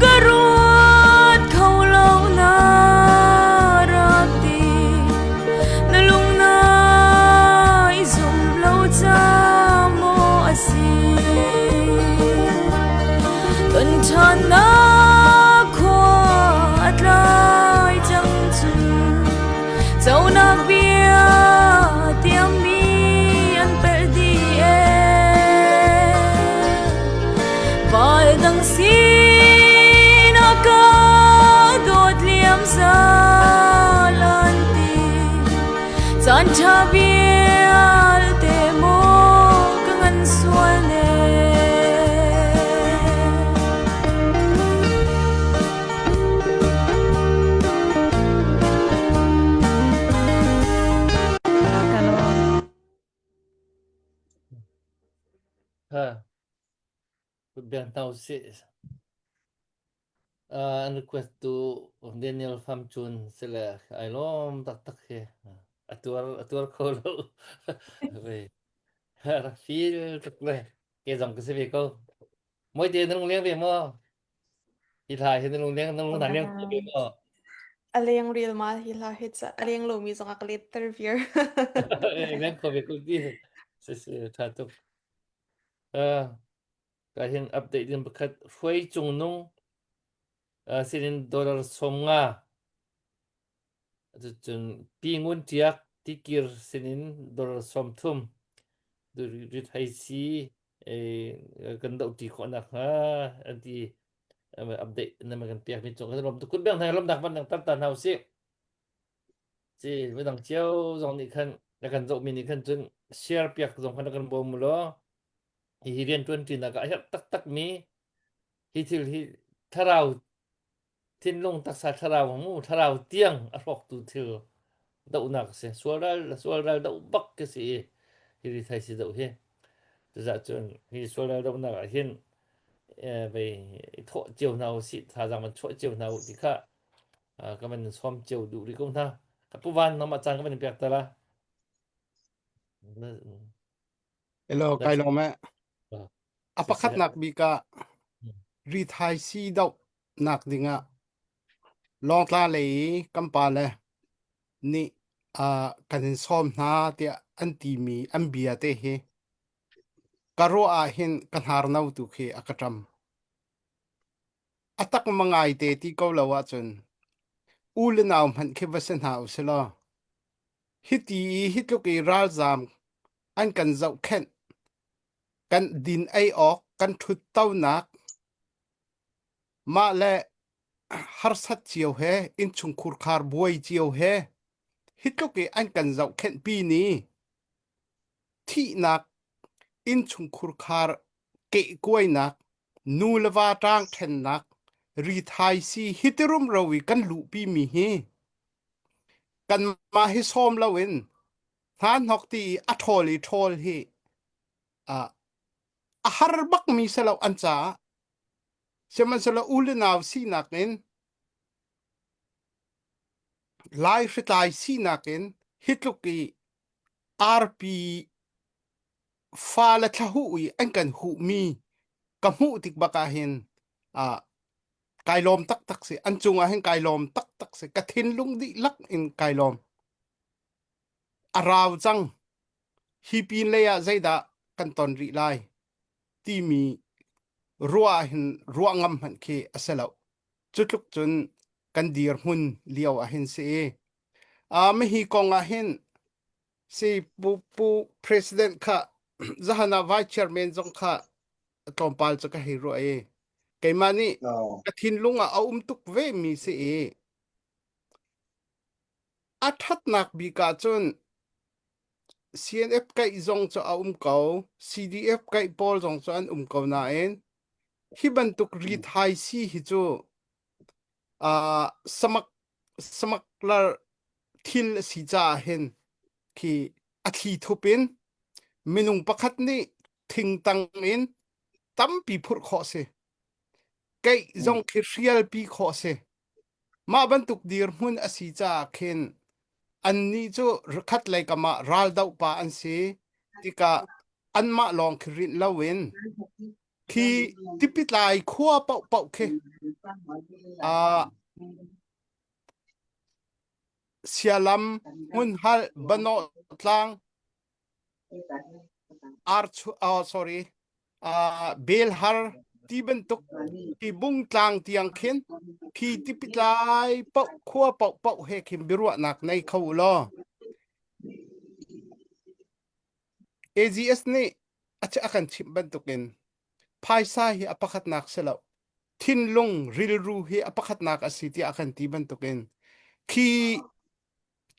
garut khâu lâu na rak ti na lung na izum lâu cha mo asi tuần tràn na khoa lai chẳng chu châu nạc bia tiêm mi an pel di e val dang si na ka dot liam sa lan ti chan tha vial te mo kang an sual ne ha good ben tau si an request to Daniel Pham Chun sele ai lom tak he atur kholo ve ha feel tak le ke jong ke se ve ko moi te nang leng ve mo hi thai he nang leng nang na leng ko ve mo Alayang real ma hila hit sa alayang lo mi zong akalit tervier. leng ko ve ko ti se tha to ka hin update din bakhat foi chung nung sinin dollar som nga chun pingun tiak tikir sinin dollar som thum du rit hai si kan dau ti khona ha anti update na magan piak mi chung rom tu kun bang thai rom dak ban dang tar tan hau si chi với dang chiao zong ni khan na kan zo mi ni khan chun share piak zong khan kan bom lo hi rian 20 na ka tak tak mi hi thil hi tharau tin long tak sa tharau mu tharau tiang a rok tu thil đậu nạc se sual ra đậu bắc cái gì thì thầy sẽ đậu he dạ chuẩn thì sual ra đậu nạc hiên về thọ chiều nào sĩ thà rằng mình thọ chiều nào thì khác các mình xóm chiều đủ đi công tha các phụ van nó mà chăng các mình bẹt ta la Hello, kai lo me. sẽ Apakat nak bika rithai si dau nak dinga. Long tla le kampa le ni kanin som na tia anti mi ambia te he. Karo a hin kanhar nau tu khe akatam. Atak mangai te ti ko lawa chun. Ule naum han khe vasen ha usela. Hiti hitluki ral zam an kan zau khen. Kan din ai ok kan thut tau nak. Ma le har sat chiều he in chung khur khar buai chiều he hitloki an kan zau khen pi ni thi nak in chung khur khar ke kuai nak nu lava tang khen nak ri thai si hitirum rawi kan lu pi mi hi kan ma hi som lawin han hok ti atholi thol hi a har bak mi salo an cha seman salo ulinaw si nakin lai fitai si nakin hitluki RP fa la thahui an kan hu mi kamu tik bakahin kailom tak tak se an chunga hen kailom tak tak se kathin lung di lak in kailom araw chang hi pin le ya zaida kan ton ri lai ti mi ruwa hin ruwa ngam han ke asalo chutluk chun kan dir hun liaw a hin se me hi kong a hin si pu president kha zahana vice chairman jong kha tompal cha ka hi ro e keimani no kathin lunga tuk ve mi se athat nak bi ka chun CNF kai zong cho kau CDF kai pol zong cho an kau na en hi ban tuk ri thai si hi chu samak samaklar thil si cha hen ki athi thupin minung pakhat ni thing tang in tam pi phur kho se kai zong ki real pi kho se ma ban tuk dir mun asi cha khen an ni chu khat lai kama ral dau pa an si tika an ma long khrin lawin khi tipit lai khua pau pau khe a sialam mun hal bano tlang sorry bel har ti ben tuk ti bung tlang tiang khen khi tipit lai pau khua pau pau he kim birwa nak nei khau lo AGS ni acha akan chim ban tukin phaisa hi apakhat nak selo thin lung ril ru hi apakhat nak asiti akan ti ban tukin khi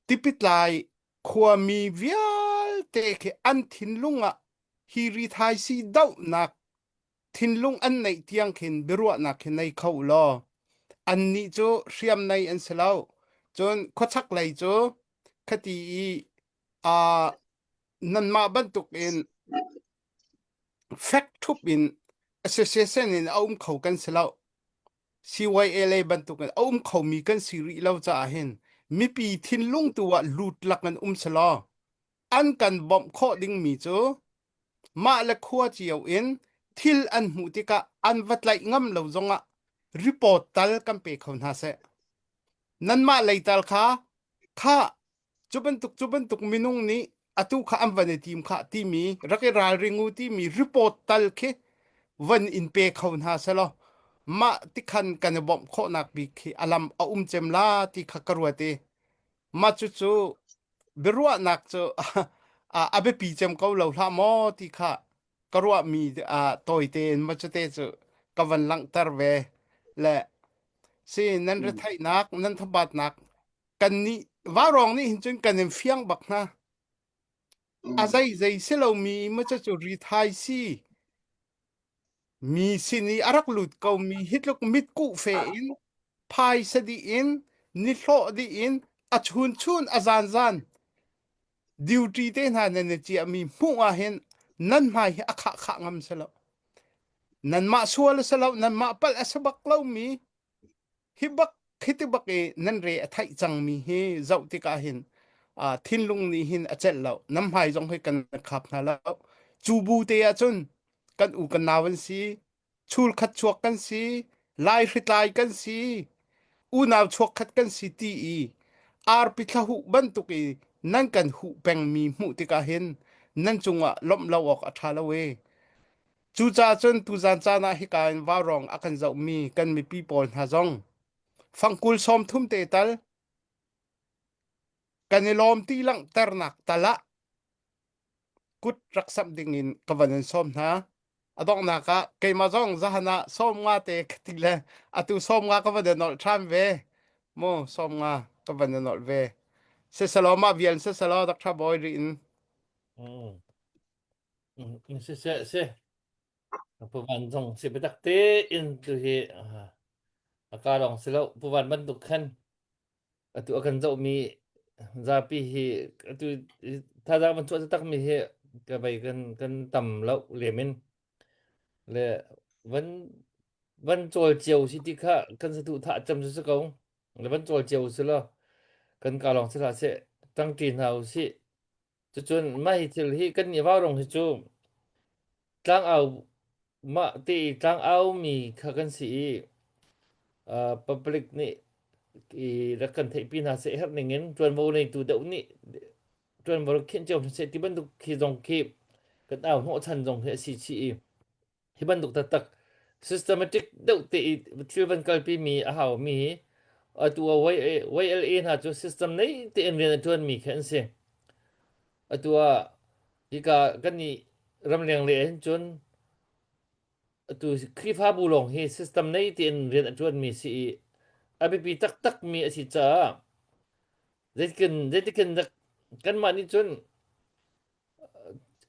tipit lai khua mi vial te ke an thin lunga hi ri thai si dau nak thin lung an nei tiang khin birwa nak khin nei khau lo an ni chu hriam nei an selo chon khochak lai chu khati a nan ma ban tukin fact thup in association in khau kan selo CYLA ban tukin khau mi kan siri lo cha hen mi pi thin lung tuwa lut lakan selo an kan bom kho ding mi chu ma la khua chiao in thil an mu tika an vatlai ngam lo zonga report tal kan pe khon ha se nan ma leital kha chuban tuk minung ni atu kha am vane team kha ti mi rake ral ringu ti mi report tal khe van in pe khon ha se lo ma ti khan kan bom kho nak bi khi alam chem la ti kha karwate ma chu berua nak chu abe pi chem ko lo hla mo ti kha karwa mi toy ten ma chute chu kawan lang tar ve le si nan re thai nak nan thabat nak kan ni warong ni hin chun kan em fiang bak na azai zai selo mi ma chu ri thai si mi sini arak lut ko mi hitluk mit ku fe in phai sa di in ni hlo di in chun azan zan duty te na ne chi mi mu a hen nan mai akha kha ngam selo nan ma sual selo nan ma pal asabak lo mi hibak khitibak e nan re athai chang mi he zau ti ka hin thin lung ni hin achel lo nam hai jong he kan khap na lo chu bu te a chun kan u kan nawan si chul khat chuak kan si lai hritlai kan si u naw chuak khat kan si ti ar pi thla hu ban tu ki nan kan hu peng mi mu ti ka hin nan chunga lom lo ok atha lo we chu cha chun tu zan cha na hi kan wa rong akan zau mi kan mi people ha jong fangkul som thum te tal kanilom ti lang ternak tala kut raksam dingin kawanan som na adong naka kay mazong zahana som nga te katile atu som nga kawanan nol tram ve mo som nga kawanan nol ve se saloma vian se salo dak traboy rin se puvan zong se bedak te in tu hi akalong selo puvan ban tuk khan atu akan zau mi zapi hi atu tha za ban chu tak mi hi ka bai kan tam lo lemin le vẫn vẫn trồi chiều si ti kha kan sa tu tha cham su ko le vẫn trồi chiều su lo kan ka long sa se tang tin hau si chu chun mai thil hi kan ni wa rong hi chu tlang au ma ti tlang au mi kha kan si public ni i ra kan thei pin ha se her ningen chuan mo nei tu deuh ni chuẩn vào kiện châu sẽ tí bên tục khi dòng khi cái ảo hộ thần dòng hệ sĩ chỉ thì bên tục tật systematic đầu tị driven kalpi mi a hảo mi ở tua YLA ha cho system này thì em liền tuần mi khen se ở tua thì cả cái này ram liang lệ chun tu khi phá bù lòng hi system này thì em liền tuần mi si abi pi tak tak mi si cha zai kin kan ma ni chun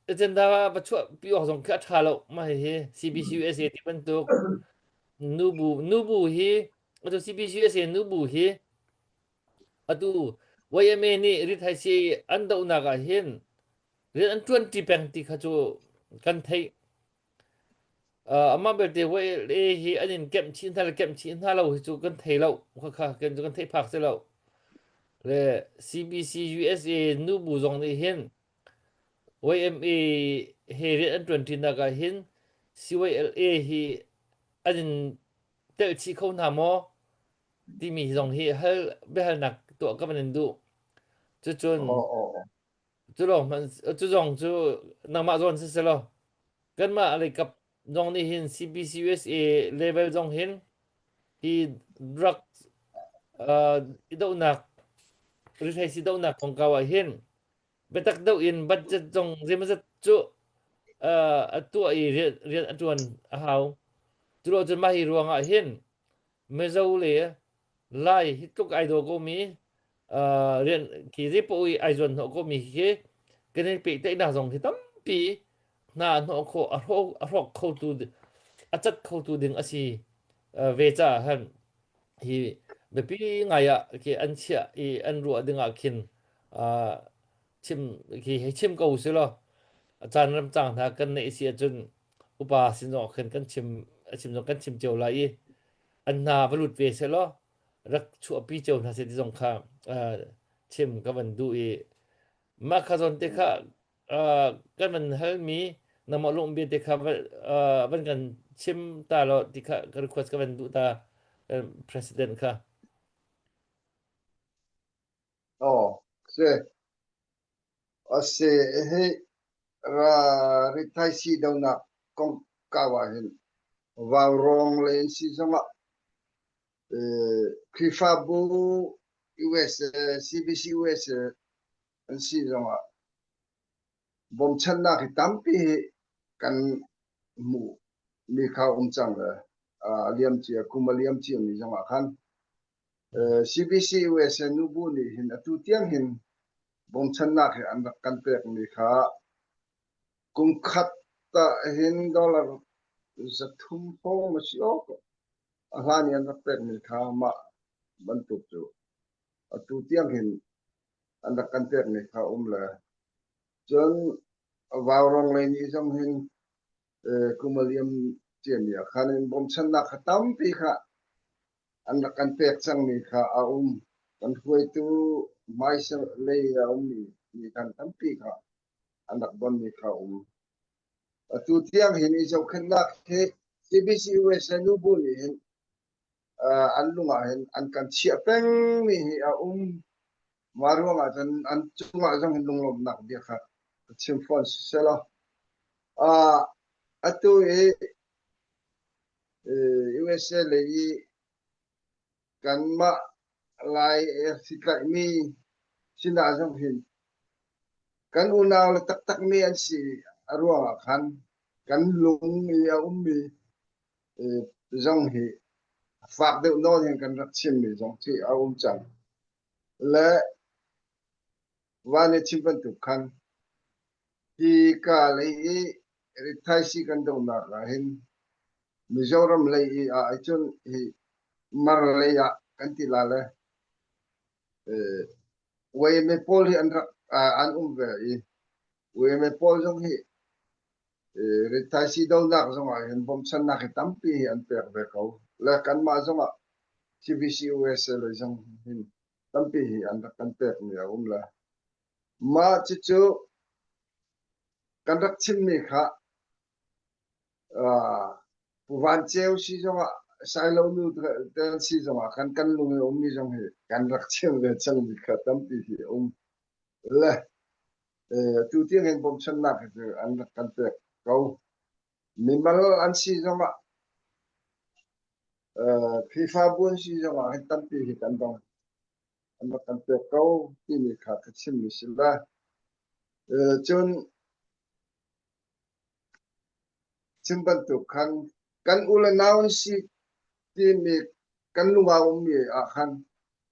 agenda ba chu pi o zong kha tha lo ma hi CBC USA ti ban tu nubu hi atu CBC USA nubu hi atu YMA ni rit hai si an dau na ga hin rit an 20 peng ti kha chu kan thei ama ber te YLA hi anin kem chin tha lo chu kan thei lo kha kha kan chu kan thei phak se lo le CBC USA nubu zong ni hin YMA he rit an 20 na ga hin CYLA hi anin tel chi khâu na mo ti mi zong hi hal be hal nak to ka ban du chu chun chu lo man chu zong chu na ma zon se lo kan ma le kap zong ni hin CBC USA level zong hin hi drug do nak ri thai si do nak kong ka wa hin betak do in budget zong zema zat chu tu ai rian atuan a hau chu lo chun ma hi ruanga hin me zo le lai hit tuk ai do ko mi rian ki ri po ai zon ho ko mi he cái bị tệ nào dòng thì tấm bị na nó khô à hô khâu tu à chất khâu tu đừng asi về cha han thì bởi vì ngày à cái anh chị ý anh ruột đừng à kin chim cái chim cầu xí lo chan làm chẳng thà cần nãy xí chun upa xin nó khen cần chim nó cần chim chiều lại anh na vào lụt về xí lo rất chua pi chiều thà sẽ đi dòng kham chim các vấn đuôi mà khá dọn tế khá cái mình hơi mi nằm ở lộn biệt tế khá vẫn cần chim ta lo tế khá cái request cái vấn đủ ta president khá se ase he ra ritai si dau na kong kawa hin vào rong lên si sama Krifabu US CBC US an si sama bom chan na ki tampi kan mu mi kha chang la liam chi kuma liam chi mi sama khan CBC US nu bu ni hin atu tiang hin bom chan na ki an kan pek mi kha kum khat ta hin dollar za thum po ma si ok ahani an pek mi kha ma ban tu chu atu tiang hin an kan pek mi kha la chon vào rong lên như trong hình kumaliam tiền ya khanin bom chan na khatam pi kha an la kan pek chang mi kha kan huai tu mai sa le ya mi kan tam pi kha an dak bon mi kha tu tiang hin i jau khan na ke CBC US nu bu ni hin an lunga hin an kan chia peng mi hi maruanga chan an chunga jong hin lunglom nak dia kha chim fon sela atu USA le kan ma lai sikai mi sina jong hin kan unaw le tak tak mi an si arwa khan kan lung ya mi jong hi fak de no hin kan rak chim mi jong chi chang le wane chim ban tu khan hi ka le ritai si kan do na la hin Mizoram le a chun hi mar le ya kan ti la le we me pol hi an ve we me pol jong hi ritai si do na jong a hin bom chan na ki tampi hi an per ve ko le kan ma jong a CBC US le jong hin tampi hi an kan per mi la ma chu kan rak chim mi kha van treo si jong a sai lo nu ten si jong a kan lu mi jong he kan rak chim le chang mi kha tam pi hi le tu tiếng hình bom chân nạc thì anh cần việc câu mình mà anh si cho mà FIFA buôn si cho mà anh tâm thì cần đồng anh mà cần việc câu thì mình khá cái xin mình xin ra chôn xin ban tu kan ulen naon si thì mình kan lunga mi akan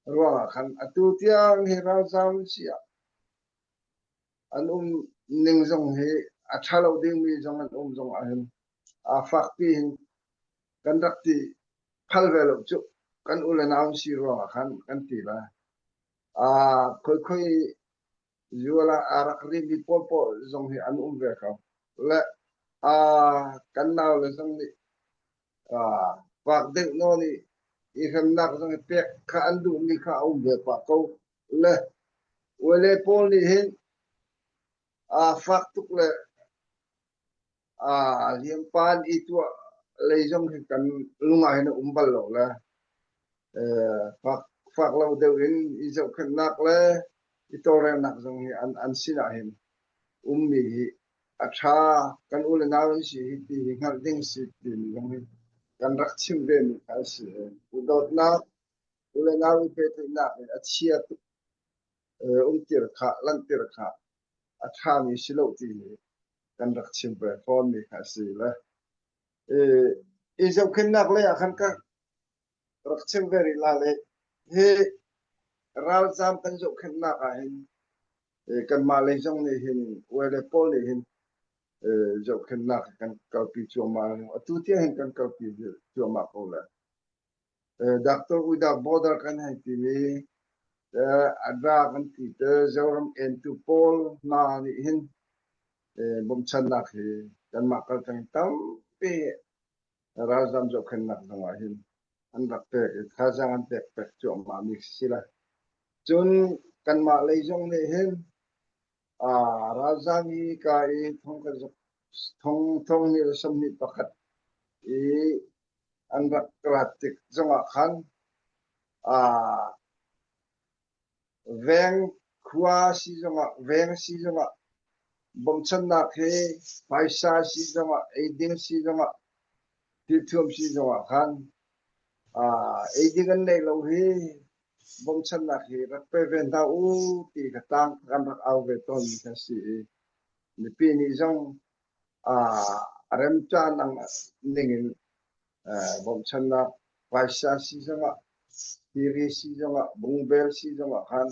ruang akan atu tiang hera zam si an ning zong he athalo ding mi zong an zong ahen a fak pi hin kan rak ti phal velo chu kan ulen naon si ruang akan kan ti la a khoi zuala arak ri bi popo zong he an ve ka le a kan naw le zong ni a fak de no ni i kham nak zong pe kha an du mi kha ve pa ko le wele pol ni hin a fak tuk le a liam pan i tu le zong he kan lunga hin bal lo la fak fak lo de in i zo khan nak le i to re nak zong he an sina hin mi hi a tha kan ule na si hi ti ngal ding si ti zong he kan rak chim ve mi kha si u dot na ule na u pe te na a chia tu tir kha lan tir kha a tha mi si lo ti kan rak chim ve phone mi kha si la i zo khan nak le a khan ka rak chim ve ri la le he ral zam kan zo khan nak a hin kan ma le zong ni hin wele pol ni hin zo khan nak kan ka pi chu ma tu ti hin kan ka pi chu ma ko la doctor without border kan hai ti ni adra kan ti te zoram en tu pol na ni hin bom chan nak he kan ma kal kan tam pe razam zo khan nak na hin an rak pe kha jang an pe chu ma mi sila chun kan ma le zong ni hin razami ka I thong ka thong ni sam ni pakhat I an rak kratik zonga khan veng khua si zonga veng si zonga bom chan na khe paisa si zonga aiding si zonga ti thum si zonga khan aiding an nei lo hi bom chan na khe rak pe ven da u ti ka tang kan rak au ve ton mi ka si ni pi ni zong rem cha nang ningin bom chan na paisa si zonga tiri si zonga bungbel si zonga khan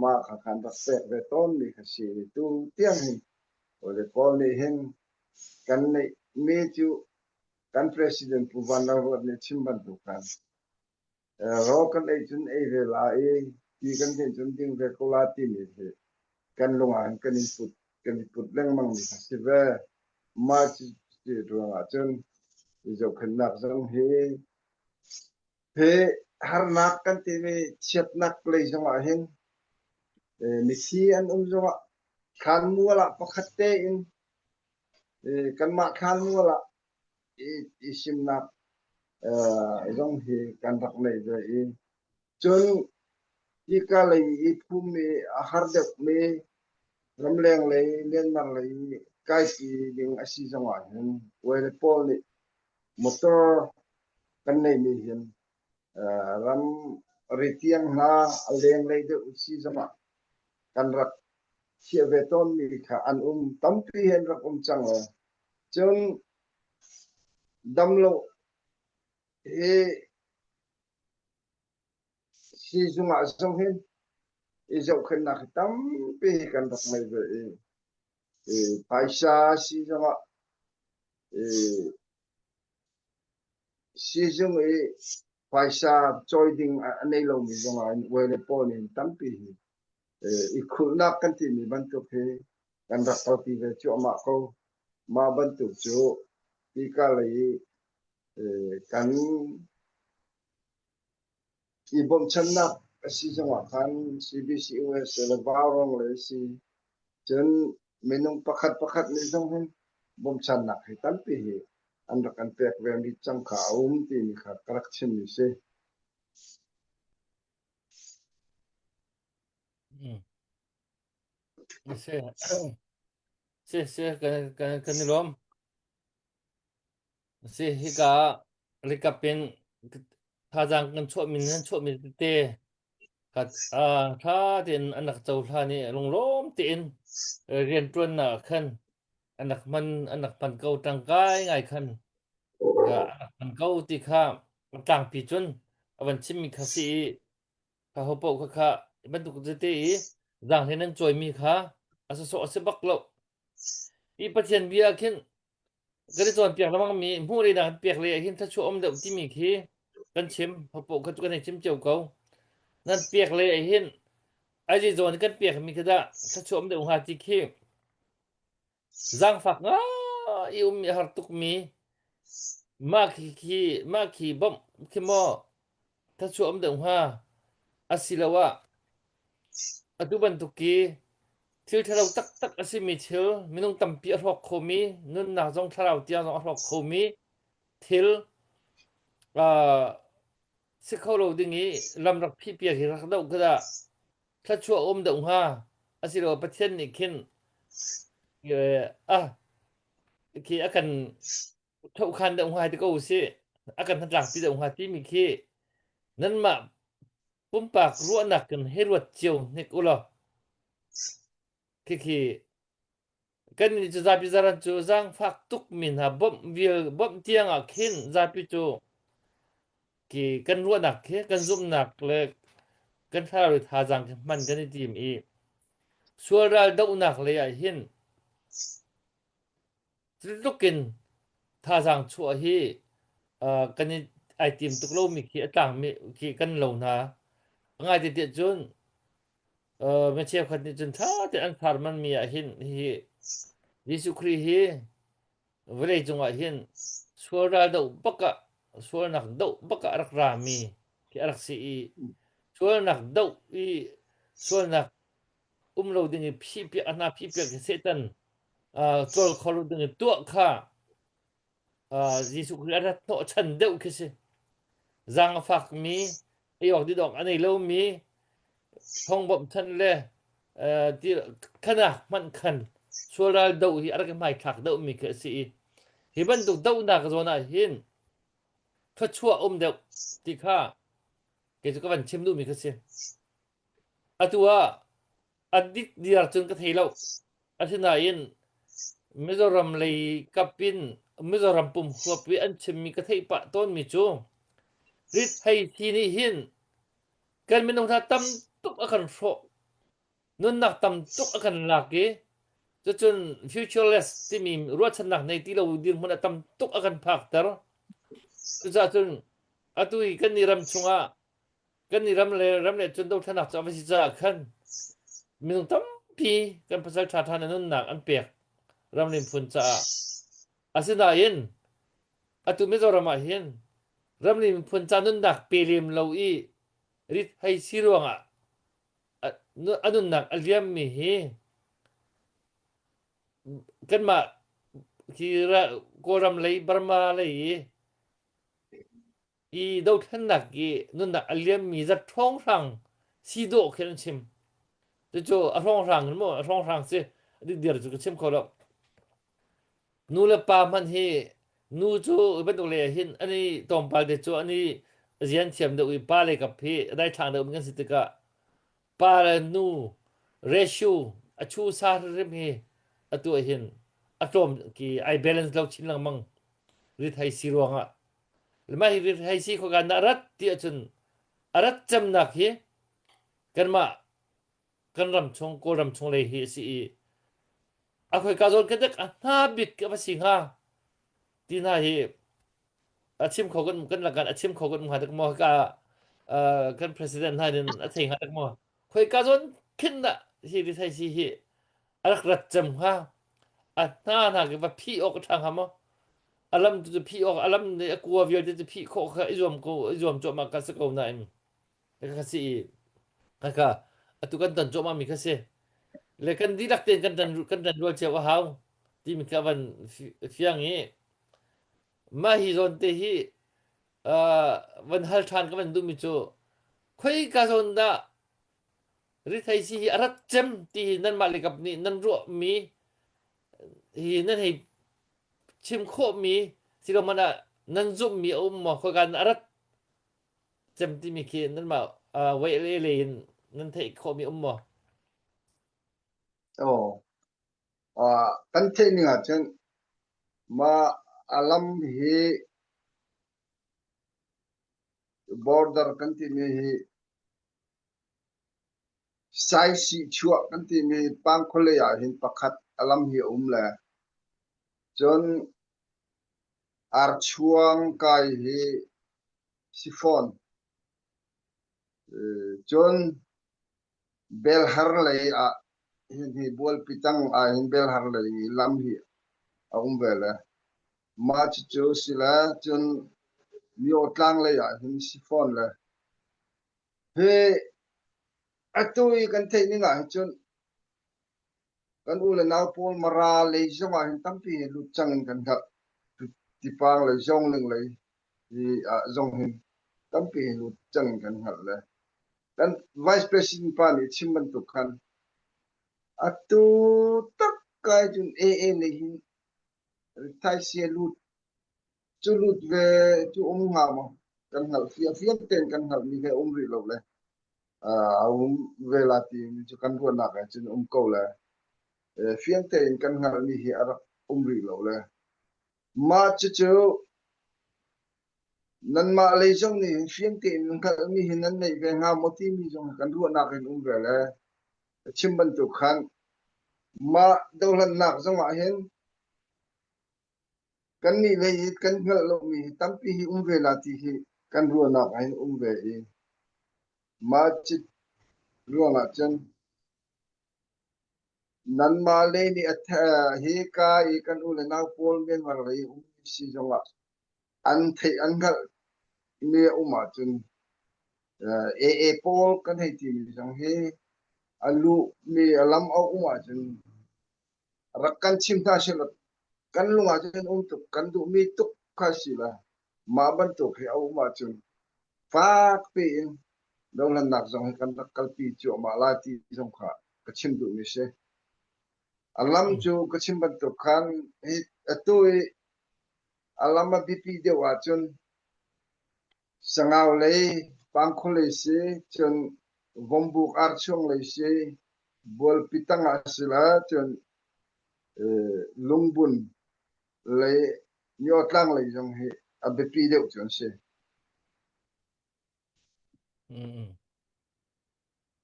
ma kha khan rak pe ve ton mi ka si tu tiang hin ole pol ni hin kan nei me chu kan president pu van na ro ne chimban tu kan ro kan ei chun ei ve la ti kan den chun ding ve ko la ti ni he kan lunga kan input leng mang ni si ve ma chi ti ro nga chun zo khan nak zong he har nak kan ti ve chet nak le zong a hin mi si an zong khan mu la pakhat te in kan ma khan mu la I sim nak zong hi kan rak nei ve chun I ka le I phum mi a har de mi ram leng le len mar le kai ti ding a si zong a hin wele pol ni motor kan nei mi hin ram ritiang na a leng le de si zong a kan rak chia ve ton mi kha an tam pi hen rak chang le chun dam lo he si zung a zong hin I zo khan nak tam pe kan rak mai ve paisa si zong a si zung paisa choi ding anei lo mi zong a wele pol ni tam pi I khul nak kan ti mi ban tu phe kan rak ta ti ve chu ma ko ma ban tu chu pi ka le kan I bom chan nak si zong a khan CBC US le barong le si chun minung pakhat le zong hin bom chan nak he tam pi hi an rak an pek ve mi chang kha ti ni kha krak chin ni se se se kan ni lom se hi ka le ka pen tha jang kan chho min te ka tha tin anak chau tha ni long lom tin rian tuan na khan anak man kau tang kai ngai khan ga anak man kau ti kha tang pi chun awan chim mi kha si ka ho po kha ban tu te jang he nan choi mi kha asa so ase bak lo i pathian bia khin gari chon piak lamang mi mu ri na piak le hin tha chu om de ti mi khi kan chim ho po kha tu kan chim cheu kau nan piak le hin ai ji zon kan piak mi kha da tha chu om de ha ti khi giang phak nga i mi har tuk mi ma khi bom khi mo tha chu om de ha asilawa atu ban tu ki thil tharau tak tak asimi thil minung tampi a rok khomi nun na jong tharau tia jong a rok khomi thil a sikholo dingi lamrak phi pia hi rak dau kada thla chu om de ha asilo pathian ni khin a ki akan thau khan de ha ti ko si akan thlak pi de ha ti mi khi nan ma pum pak ruwa nak kan herwat chiu ni kulo khi kan ni chu zapi zaran chu zang phak tuk min ha bom tiang a khin zapi chu ki kan ruwa nak khi kan zum nak le kan thar ri tha jang man kan ni tim i suaral dau nak le a hin lukin tha jang chu a hi kan ni ai tim tuk lo mi khi atang mi khi kan lo na ngai ti ti chun me che khat ni chun tha te an thar man mi a hin hi Yesu Kri hi vele chung a hin suaral dau baka sual nak dau baka rak rami ki arak si i sual nak dau i sual nak lo ding i phi pi ana phi pi ke setan chol kholu ding tu kha Yesu Kri ara no chan deu ke se zang phak mi ai ok di dok anei lo mi thong bom chan le ti khana man khan sual dau hi ara ke mai thak dau mi ke si hi ban du dau na ka zona hin thwa chua deu ti kha ke chu ka ban chim du mi ke se atua adik diar chun ka theilo asina in Mizoram lei kapin Mizoram pum huapi an chim mi ka thei pa ton mi chu rit hei thi ni hin kan min tha tam tuk akan ro nun nak tam tuk akan laki chu chun futureless ti mi ruat chan nak nei ti lo din mun tam tuk akan phak tar chu cha chun atui kan ni ram chunga kan ni ram le chun do thanak cha ba si cha khan minung tam pi kan pasal tha tha nun nak an pek ram lim phun cha asina yin atu Mizoram a hin ram lim phun cha nun nak pe lim lo i rit hai siruanga anun nak aliam mi hi kan ma ki ra ko ram lei Burma lei i do than nak ki nun nak aliam mi za thong rang si do khen chim chu a rong rang mo a rong rang se di dir chu chim ko lo nu le pa man hi nu chu ben do le hin ani tom pal de chu ani zian thiam de ui pa le ka phi dai thang de ngan sit ka pa le nu ratio a chu sa re mi atu hin atom ki I balance lo chin lang mang ri thai si ruanga le mai ri thai si ko ga na rat ti chun arat cham nak hi kan ma kan ram chong ko ram chong le hi si a khoi ka zon ka dak a na bik ka si nga ti na hi a chim kho kan la kan a chim kho kan ma dak mo ka kan president ha din a thei ha dak mo khoi ka zon khin na hi ri thai si hi arak rat cham ha a na ke ba phi ok thang ha mo alam tu phi ok alam ne ko viol tu phi kho kha izom cho ma ka sa ko na em ka si ka atu kan tan cho ma mi ka se le kan di lak ten kan tan rual che wa haw ti mi ka van fiang hi ma hi zon te hi van hal than ka van du mi chu khoi ka zon da ri thai si hi arat chem ti nan ma le kap ni nan ro mi hi nan hei chim kho mi silo mana nan zum mi mo kho gan arat chem ti mi khi nan ma wei le nan thei kho mi mo oh kan the ni nga chen ma alam hi border kan ti mi hi sai si chua kan ti mi pang khole ya hin pakhat alam hi la chon ar chuang kai hi sifon chon bel har lei a hin hi bol pitang a hin bel har lei lam hi a la ma chu sila chon mi otlang le ya hin sifon la he atui kan the ni nga chon kan u le nau pol mara le zonga hin tampi lu chang kan ga ti pang le zong ning le i a zong hin tampi lu chang kan ha le dan vice president pa ni chimban tu khan atu tak kai jun a le hin thai sia lu chu lu ve chu nga mo kan hal fia ten kan hal ni ke ri lo le a ve la ti chu kan ru na ka chun ko le phiên tiền kan hal ni hi ara ri lo le ma chu nan ma le jong ni phiên tiền kan mi hin nan nei ve nga mo ti mi jong kan ru na kan ve le chim ban tu khan ma do lan nak jong a hen kan ni le kan hal lo mi tam pi hi ve la ti hi kan ru na ka hin ve e ma chi ru na chen nan ma le ni atha hi ka I kan u le na pol men war le si jong a an thei an ga me uma chun pol kan hei ti mi jong he alu mi alam au uma chun rakan chim ta shil kan lunga chun tu kan du mi tuk kha sila ma ban tu he au uma chun fak pe in dong lan nak jong kan kal pi chu ma la ti jong kha ka chim du mi se alam chu ka chim ban tu khan he atui alama bipi de wa chun sangau le pang khole se chun vombuk ar chung le se bol pitang asila chun lungbun le nyotlang le jong he abepi de chun se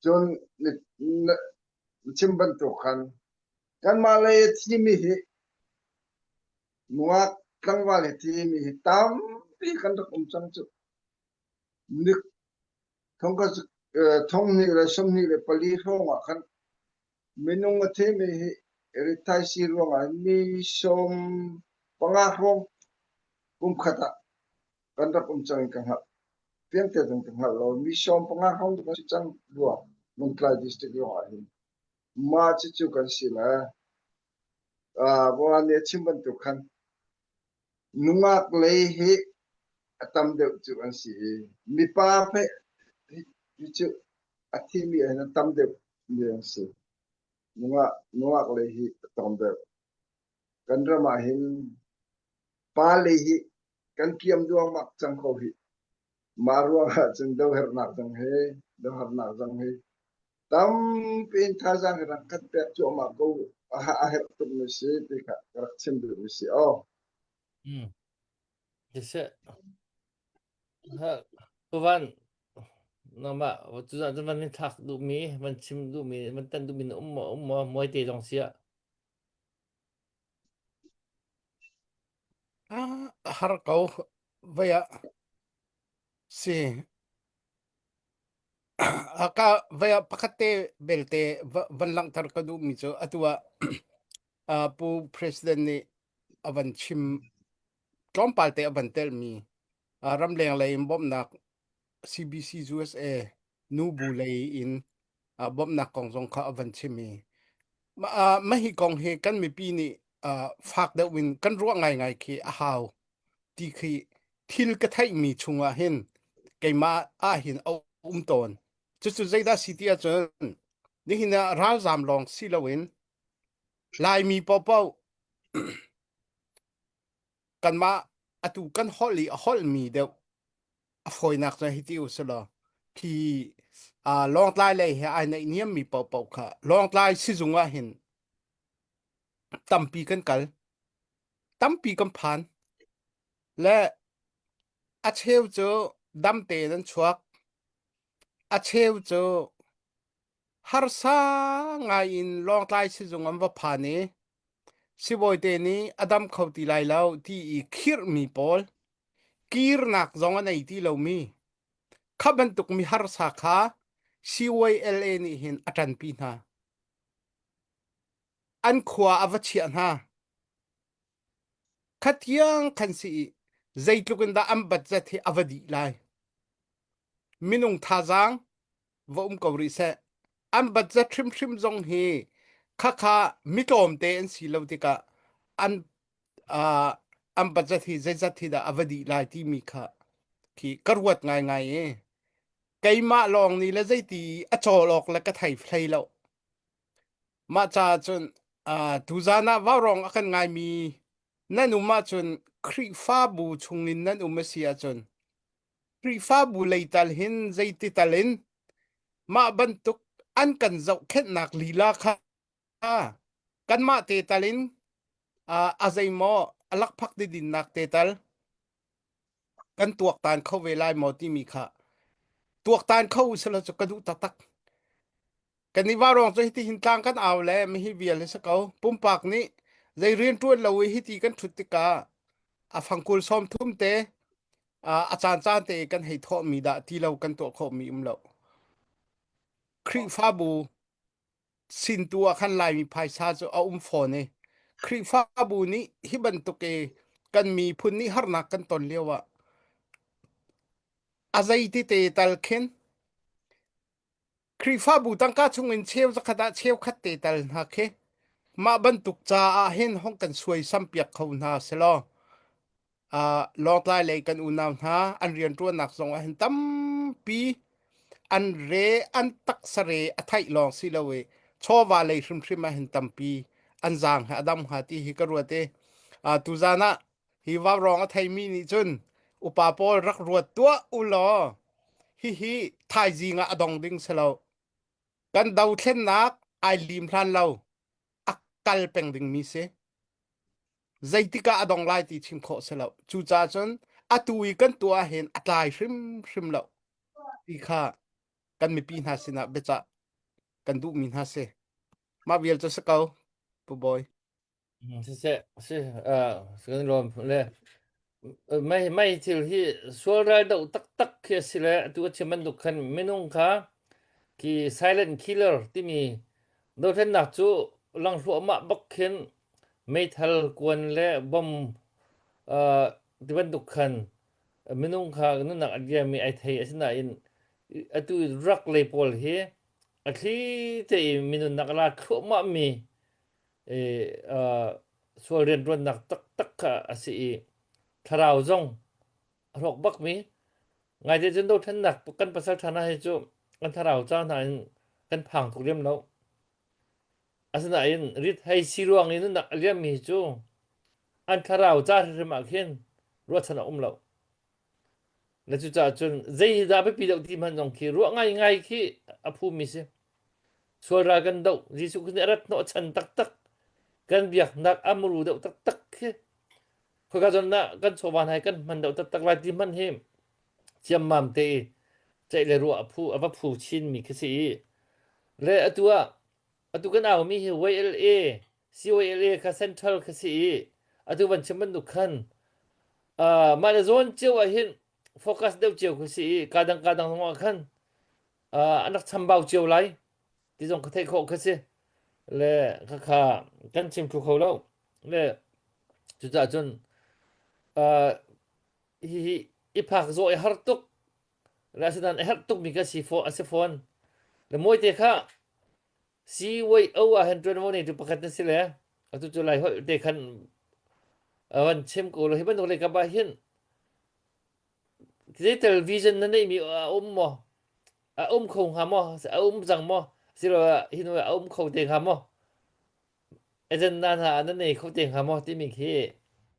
chun chimban to khan kan ma le thi mi he nuak tlang wa le thi mi he tam pi kan to kum chang chu nik thong ka thong ni le som ni le pali thong a khan minung a the mi he ritai si ruang a mi som panga hong kum khata kan to kum chang kan ha piang te dong kan ha lo mi som panga hong ka chang ruwa mong klai district yo a hin ma chi chu kan si la bo an ne chimban tu khan nungak le he atam de chu an si mi pa phe chu athi mi an tam de mi an si nungak le hi atam de kan ra ma hin pa le hi kan kiam duang mak chang kho hi ma ruang ha chung do her nak jang he do har nak jang he tam pin tha jang ran kat pe chu ma ko a her tu mi si ti ka rak chim du mi si oh Just ha kuvan nama waktu tu man ni thak du mi man chim du mi man tan du min moi te dong sia har kau vaya si aka vaya pakate belte van lang tar ka du mi cho atwa pu president ni avan chim tom palte avan tel mi ram leng lai bom nak CBC USA nu bu lei in bom nak kong jong kha avan chimi ma hi kong he kan mi pi ni fak da win kan ro ngai khi a haw ti khi thil ka thai mi chunga hen keima a hin ton chu chu zaida city a chon นี่หินะรัลซามลองสิลาวินลายมีเป้ากันมาอตุกันฮอลลีฮอลมีเดียวฟอยนักจะฮิติอุสลาที่ลองไล่เลยไอ้ในนี้มีเป้าค่ะลองไล่สิจุงว่าเห็นตั้มปีกันกัลตั้มปีกันผ่านและอาเชลเจอดัมเตนันชวกอาเชลเจอฮาร์ซางาอินลองไล่สิจุงอันว่าผ่านนี้สิบอยเตนี้อดัมเขาตีไล่แล้วที่อีคิร์มีปอลกีร์นักจงอันไหนที่เรามีขับันตุกมีฮาร์ซาคา CYLA นี่เห็นอาจารย์ปีนาอันขวาอวเชียนาขัดยังขันสีใจตุกันดาอันบัดจัดที่อวดีไลมินุงท่าจังว่ากอริเซอันบัดจัดทริมจงเฮข้ามิโตมเตนสีเลวติกาอันอันบัดจัดที่ใจจัดที่ดาอวดีไลที่มีข้าที่กระวัดง่ายไกมาลองนี่แล้วใจตีอจอลอกแล้วก็ไทยไฟแล้วมาจาจนทุจานะว่ารองอันง่ายมีนั่นอุมาจนครีฟ้าบูชงนินนั่นอุมาเสียจนครีฟ้าบูเลยตัลหินใจติตัลินมาบรรทุกอันกันเจ้าแค่นักลีลาค่ะกันมาเตตัลินอาใจมออลักพักดินนักเตตัลกันตัวตานเข้าเวลาหมอที่มีค่ะตัวตานเข้าสละจกกระดูตักกันนี่ว่ารองจะให้ที่หินทางกันเอาแล้วไม่ให้เวียนเลยสักเอาปุ่มปากนี้ใจเรียนตัวเราให้ที่กันชุดติกาฟังคุลซ้อมทุ่มเตอาจารย์จ้าเตกันให้ทอมีดาที่เรากันตัวขอมีเราครีฟ้าบูสินตัวขันลายมีภายชาจะเอาฟอนเนครีฟ้าบูนี้ฮิบันตุเกกันมีพุ่นนี้ฮาร์นักกันตนเลียวว่าอาใจที่เตตัลเข็นครีฟ้าบูตั้งก้าชงเงินเชลสักขดาเชลขัดเตตัลนักเคมาบรรทุกจ้าเห็นห้องกันสวยซ้ำเปียกเขาหน้าเสลอลองไล่เลยกันอุณาหาอันเรียนตัวหนักส่งเห็นตั้มปีอันเรอันตักสเรอไทยลองสิเลวชอบว่าเลยชิมมาเห็นตั้มปีอันจางอดัมหาที่ฮิกรัวเตตุจานะฮิว่ารองอไทยมีนิจุนอุปาปอรักรัวตัวอุลอฮิไทยจีงอดองดิงเสลากันดาวเช่นนักไอลิมพลันเราอักกัลเป็งดิงมีเซใจติกาอดองไลที่ชิมโคเสลาจูจ้าจนอตุยกันตัวเห็นอัตไลชิมเราที่ข้ากันไม่ปีนหาสินะเบจ้ากันดูมินหาเซมาเวียลจะสกาวปุ๊บบอย是跟罗嘞，ไม่ที่ที่ส่วนแรกเราตักแค่สิแหละตัวที่มันดูขันไม่นุ่งค่ะที่ silent killer ที่มีเราเห็นนักจู่ลังหัวมาบักเข็นไม่ทันกวนและบอมที่มันดูขันไม่นุ่งค่ะนั่นนักอันเดียมีไอเทียสินะอินตัวรักเลยพอลเฮอันที่ที่มีนุ่นนักลาขัวมามีเอส่วนเรียนรวนนักตักค่ะสิทาราวจงรกบักมีไงเดี๋ยวจนโดนท่านหนักกันประสาทนาให้จูกันทาราวเจ้าหนั้นกันพังถูกเรียมแล้วอาศัยริดให้สิรวงนี่นั่นหนักเรียมมีจูอันทาราวเจ้าที่มาเขียนรัวชนะแล้วแล้วจู่จนใจดาไปปีเดียวที่มันต้องขี้รัวง่ายขี้อภูมิสิส่วนรากันเดาจิสุกันรัตโนชันตักกันเบียกนักอมรูเดาตักขี้คนกันจนนะกันชาวบ้านให้กันมันเดาตักลายที่มันเห็มเจียมมามเตะใจเลยรัวผู้ชินมีแค่สิและตัวกันเอามี YLA CYLA กับ Central แค่สิตัววันเชื่อมันดุขันมาในโซนเจ้าเห็นโฟกัสเดียวเจ้าแค่สิkadangงอขันอันนักทำเบาเจ้าไรที่ต้องกระเทยโคแค่สิและข้ากันชิมทุกเขาแล้วและจุดจนอีพักโซไอฮาร์ตุกแล้วสุดท้ายฮาร์ตุกมีแค่ซีโฟนแล้วมวยเตะค่ะซีไว้เอาเห็นตัวนู้นนี่ตัวประกันสิเลยตัวจุดไรเขาเตะขันวันเชมกูเลยมันตัวเล็กกับบ้าเห็นที่เทเลวิชันนั่นนี่มีมอคงหามอจังมอ siro hinu khâu tiền hamo ejen nan ha nan nei khâu tiền hamo ti mi khi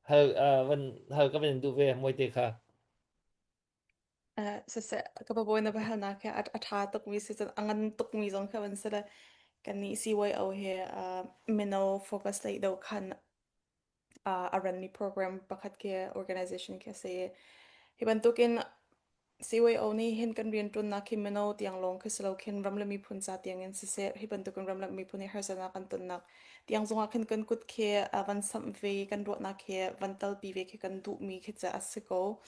hal van hal ka ben du ve moi te kha So se kapaboy na bahal na ke at tok mi si angan tok mi zong ka ban sila kan ni CYO he minnow focus like do kan aran mi program bakat ke organization ke se hiban tukin CYO ni hin kan rian tun na kim minnow tiang long ke silo kin ram lami phun sa tiang in se hiban tukin ram lami phun ni harsana kan tun nak tiang zonga kan kut ke van sam ve kan ro na ke van tal pi ve ke kan du mi ke cha asiko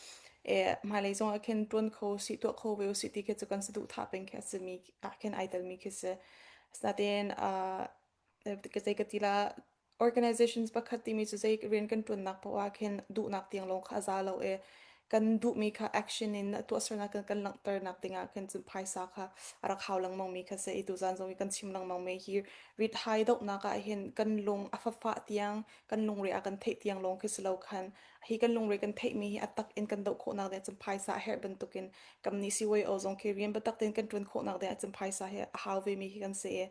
mai lai zonga kin tun ko si to ko ve si ti ke chu kan su thapen ke se mi ken idol mi ke se Snatin kasi katila organizations bakat ti mi su say rin kan tun nak pa wakin du nak tiang long khazalo kan du mi ka action in tu asar na kan lang ter nak tinga kan sun paisa ka arak haw lang mong mi kasi itu zan zong mi kan sim lang mong mi here rit hai dok na ka hin kan long afafa tiang kan long ri akan te tiang long kislo kan hi kan long ri kan te mi hi atak in kan do ko na de sun paisa her bentukin kam ni si way o zong ki rian batak tin kan tun ko na de sun paisa he haw ve mi hi kan se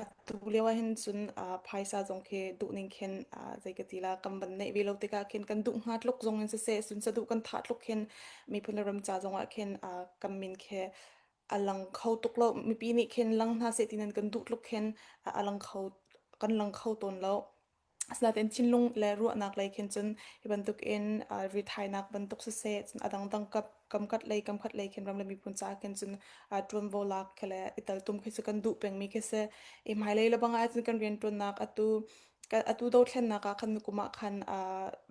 atulewa hin sun paisa zong ke du ning khen zai ka tila kam ban nei velo te ka khen kan du ngat lok zong in se sun sa du kan that lok khen mi punaram cha zong a khen kam min khe alang khau tuk lo mi pi ni khen lang na se tinan kan du lok khen alang khau kan lang khau ton lo asla ten chin lung le ru nak lai khen chun iban tuk in ri thai nak ban tuk se adang dang kap kam khat lei khen ram le mi pun cha ken chun tron vo lak khale ital tum khe su kan du peng mi ke se e mai lei la banga chun kan rian tron nak atu do thlen na ka khan kuma khan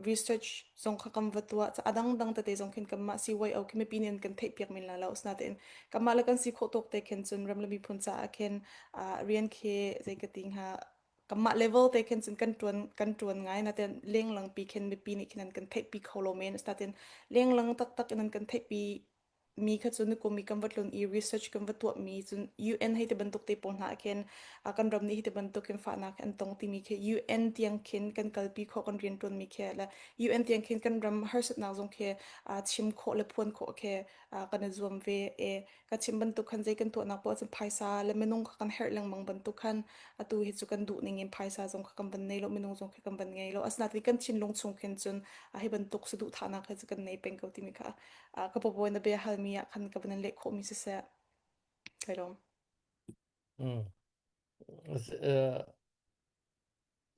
research zong kha kam watwa cha adang dang ta te zong khen kam ma si wai au ki me pinin kan thei piak min la la usna ten kam ma la kan si kho tok te khen chun ram le mi pun cha khen rian khe zai ka ting ha kamma level te khen sin kan tuan ngai na ten leng lang pi khen mi pi ni khen kan thei pi kholo men sta ten leng lang tak tak nan kan thei pi mi kha chun ko mi kam watlun i research kam watwa mi chun UN hei te bantuk te pon ha khen kan ram ni hei te bantuk ken fa na kan tong ti mi khe UN tiang khen kan kal pi kho kan rian tun mi khe la UN tiang khen kan ram har sat na zong khe chim kho le phon kho khe kan zuam ve ka chim bantuk khan jai kan to na po chun phaisa le menung kan her lang mang bantuk khan atu hi chu kan du ning in phaisa zong kha kam ban nei lo minung zong kha kam ban ngei lo asna ti kan chin long chung khen chun hi ban tuk su du thana kha chu kan nei peng ko ti mi kha ka po boy na be hal mi khan ka ban le kho mi se se kai rom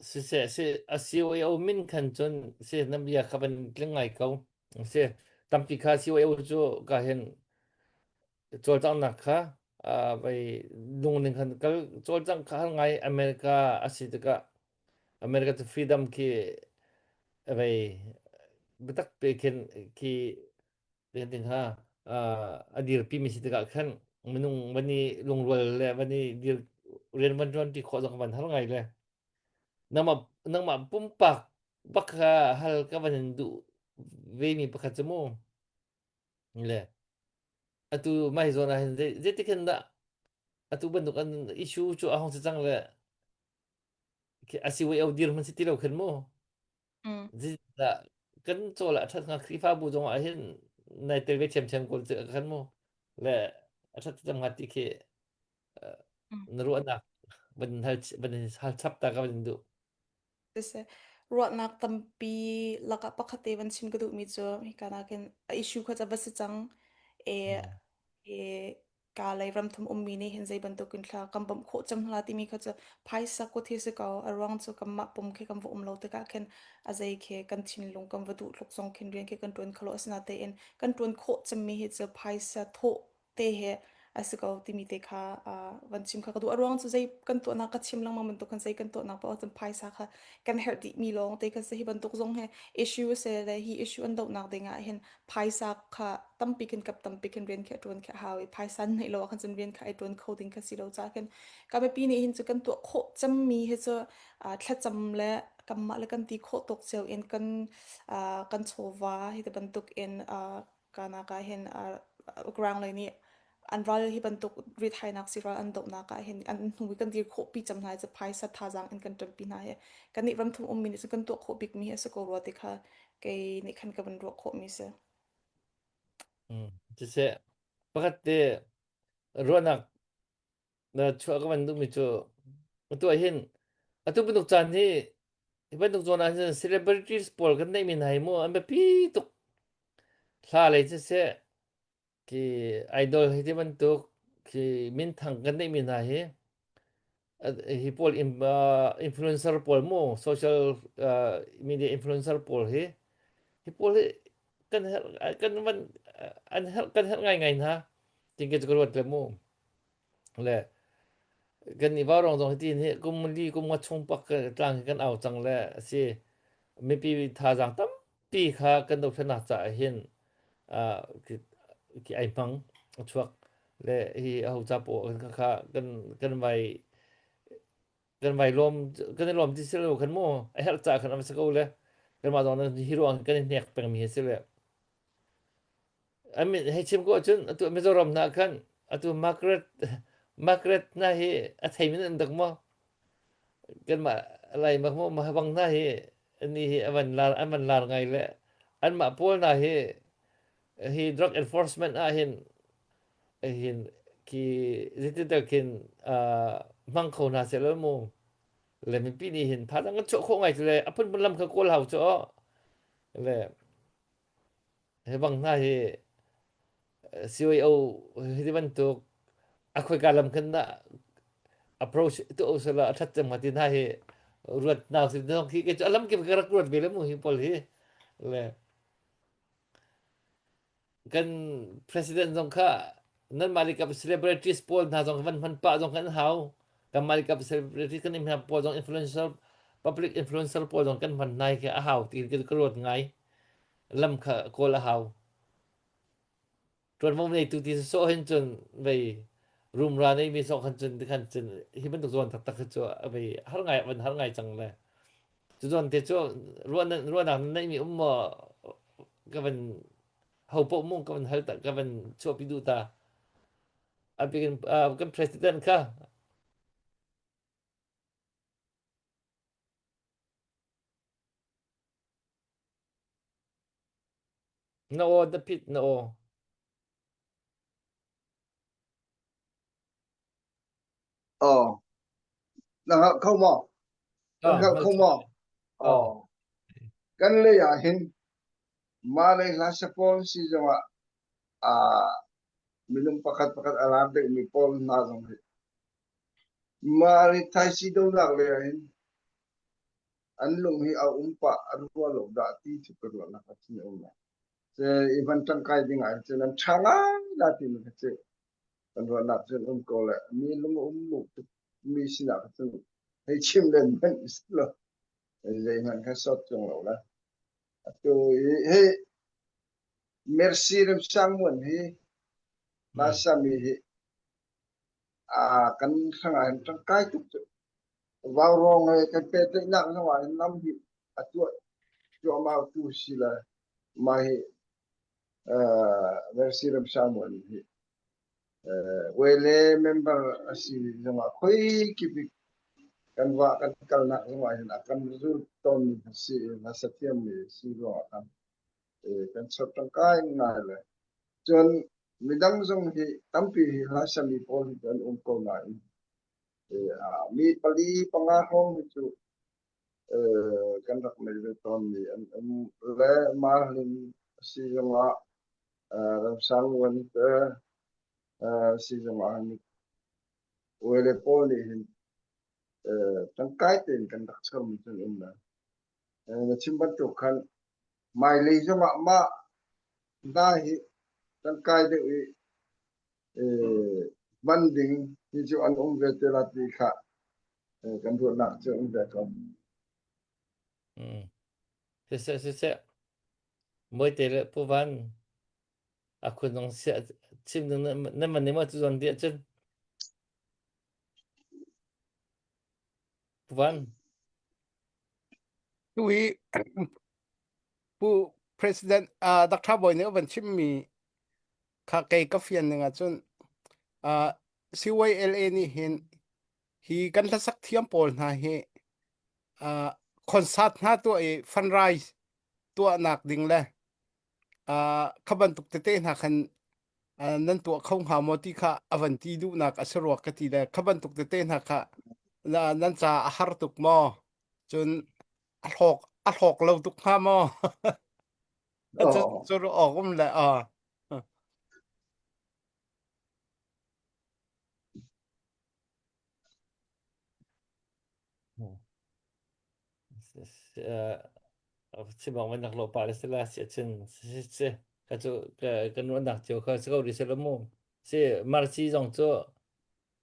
se asiu au min khan chon se namia khaban tlengai ko se tampi kha siu au chu ka hen chol chang nak kha bai lung ning khan kal chol chang kha ngai america asidaka america to freedom ki bai betak pe ken ki den ting ha adir pi mi sidaka khan menung bani lung rol le bani dir ren ban ron ti kho jang ban har ngai le nangma pumpak baka hal ka ban du ve mi pakhat chamo le atu mai zona hen je tiken da atu banduk an issue chu ahong chang le asi we au dir man siti lo khen mo ji da kan chola that nga khri fa bu jong a hen nai tel ve chem ko che khan mo le athat cham ngati ke naru anak ban hal chap ta ka ban du se ruat nak tampi laka pakhate ban sim gadu mi cho hi kana ken issue kha cha bas chang e e ka lai ram thum ummi ne hin zai ban to kin thla kam bam kho cham hla ti mi kha cha phai sa ko the se ka arwang chu kam ma pum khe kam vo lo te ka ken azai khe kan thin lung kam vadu lok song khin rian ke kan ton khalo asna te en kan ton kho cham mi hi cha phai sa tho te he asiko ti mi te kha van chim kha ka du arwang chu zai kan to na ka chim lang ma man to kan zai kan to na pa cham phai sa kha kan her ti mi long te ka se hi ban tok zong he issue se le hi issue an do nak de nga hen phaisa kha tampi kin kap tampi kin ren kha ton kha hawi phaisa nei lo khan chen ren kha ai ton coding kha si lo cha ken ka be pi ni hin chu kan to kho cham mi he chu thla cham le kam ma le kan ti kho tok cheu in kan chowa hi te ban tuk in kana ka hen ground le ni an ral hi ban tuk ri thai nak si ral an do na ka hen an hui kan dir kho pi cham na cha phai sa tha jang in kan tar pi na he kan ni ram thum mi ni chu kan to kho bik mi he sa ko ro te kha ke ni khan ka ban ro kho mi se se pakat te ronak na chua ka man du mi chu tu hin atu bu chan hi ban tuk zona hin celebrities pol kan nei min hai mo an be pi tuk thla le se ki idol hi ti ban tuk ki min thang kan nei min hai hi pol influencer pol mo social media influencer pol hi pol hi kan man kan hel ngai ngai na ting ke ko wat le mo le kan ni ba rong dong ti ni kum li kum ma chung pak tlang kan au chang le si mi pi tha jang tam pi kha kan do thana cha hin ki ai pang chuak le hi au cha po kan kha kan vai lom kan lom ti sel kan mo ai hel cha kan am sa ko le kan ma dong hi ro kan nek peng mi se le amin he chim ko chun atu Mizoram na kan atu Margaret na hi a thai min dak mo kan ma lai ma mo ma bang na hi ni hi aman lar ngai le an ma pol na hi drug enforcement a hin ki ziti da kin mang kho na se lo mo le mi pi ni hin pha dang cho kho ngai le apun bun lam kha ko lau cho le he bang na hi CEO hi ban tu a khoi ka lam kan na approach tu usala athat cham matin ha hi ruat naw si dong ki ke alam ki ka ruat bele mu hi pol hi le kan president dong kha nan mali ka celebrities pol na dong van pa dong kan hau kan mali ka celebrities kan im ha pol dong influencer public influencer pol dong kan van nai ke a hau ti ke ka ruat ngai lam kha ko la hau tuan mom nei tu ti so hen chun vei room ra nei mi so khan chun hi ban tuk zon tak tak chu vei har ngai chang le chu zon te chu ruan na nei mi mo ka ban hau po mong ka ban hal ta ka ban chu pi du ta a pi kan president ka no the pit no là không mò là mal không mò cái này à hin mà này là support si cho à minum pakat alam de mi pol na dong mà này thay si đâu lạc le hin an lung hi a umpa arwa lo da ti chu ko la ka chi o la se even tang kai ding ai che nan changa da ti mi che kan wa na chen ko le mi lung lu mi si na ka chen hei chim len ben is lo le man ka sot chong lo la to he merci rim sang mon hi na sa mi hi a kan sang ai tang kai tu vào rong hay cái pe te nặng nó ngoài năm hi a chuột ma tu si la mai merci rim sang mon hi wele member si jama khoi ki kan wa kan kal na ngoài na kan zu ton si na satya mi si ro kan kan sot tang kai na le chon midang zong hi tampi ha sami pol kan ko na mi pali panga hong chu kan rak mai le ton mi le ma hin si jama ram sang wan te si jama ni wele pol ni hin tang kai ten kan rak chom chen na na chim ban tu khan mai le jama ma da hi tang kai de banding ni chu an ve te la ti kha kan ru na chu ve kom se moi te le pu van a kun dong se chim dong na man ne ma chu zon dia chen pu van tui pu president Dr. Boy ne ban chim mi kha kai ka fian nga chun CYLA ni hin hi kan la sak thiam pol na he concert na to e fundraise to nak ding le khaban tuk te na khan นั่นตัวเขาหาโมติค่ะอวันที่ดูนักอสรวกตีเลยขบันตุกเต้นหักค่ะนั่นจะหาตุกมอจนอัลหกเราตุกห้ามอจะ Oh, จะรู้ออกก็มันแหละ是บอกมันนักโลปาเลสลาเสียชินเสียก็จะก็นวดนักเจียวเขาเขาดิเซลโมเสียมาร์ซีจงจ้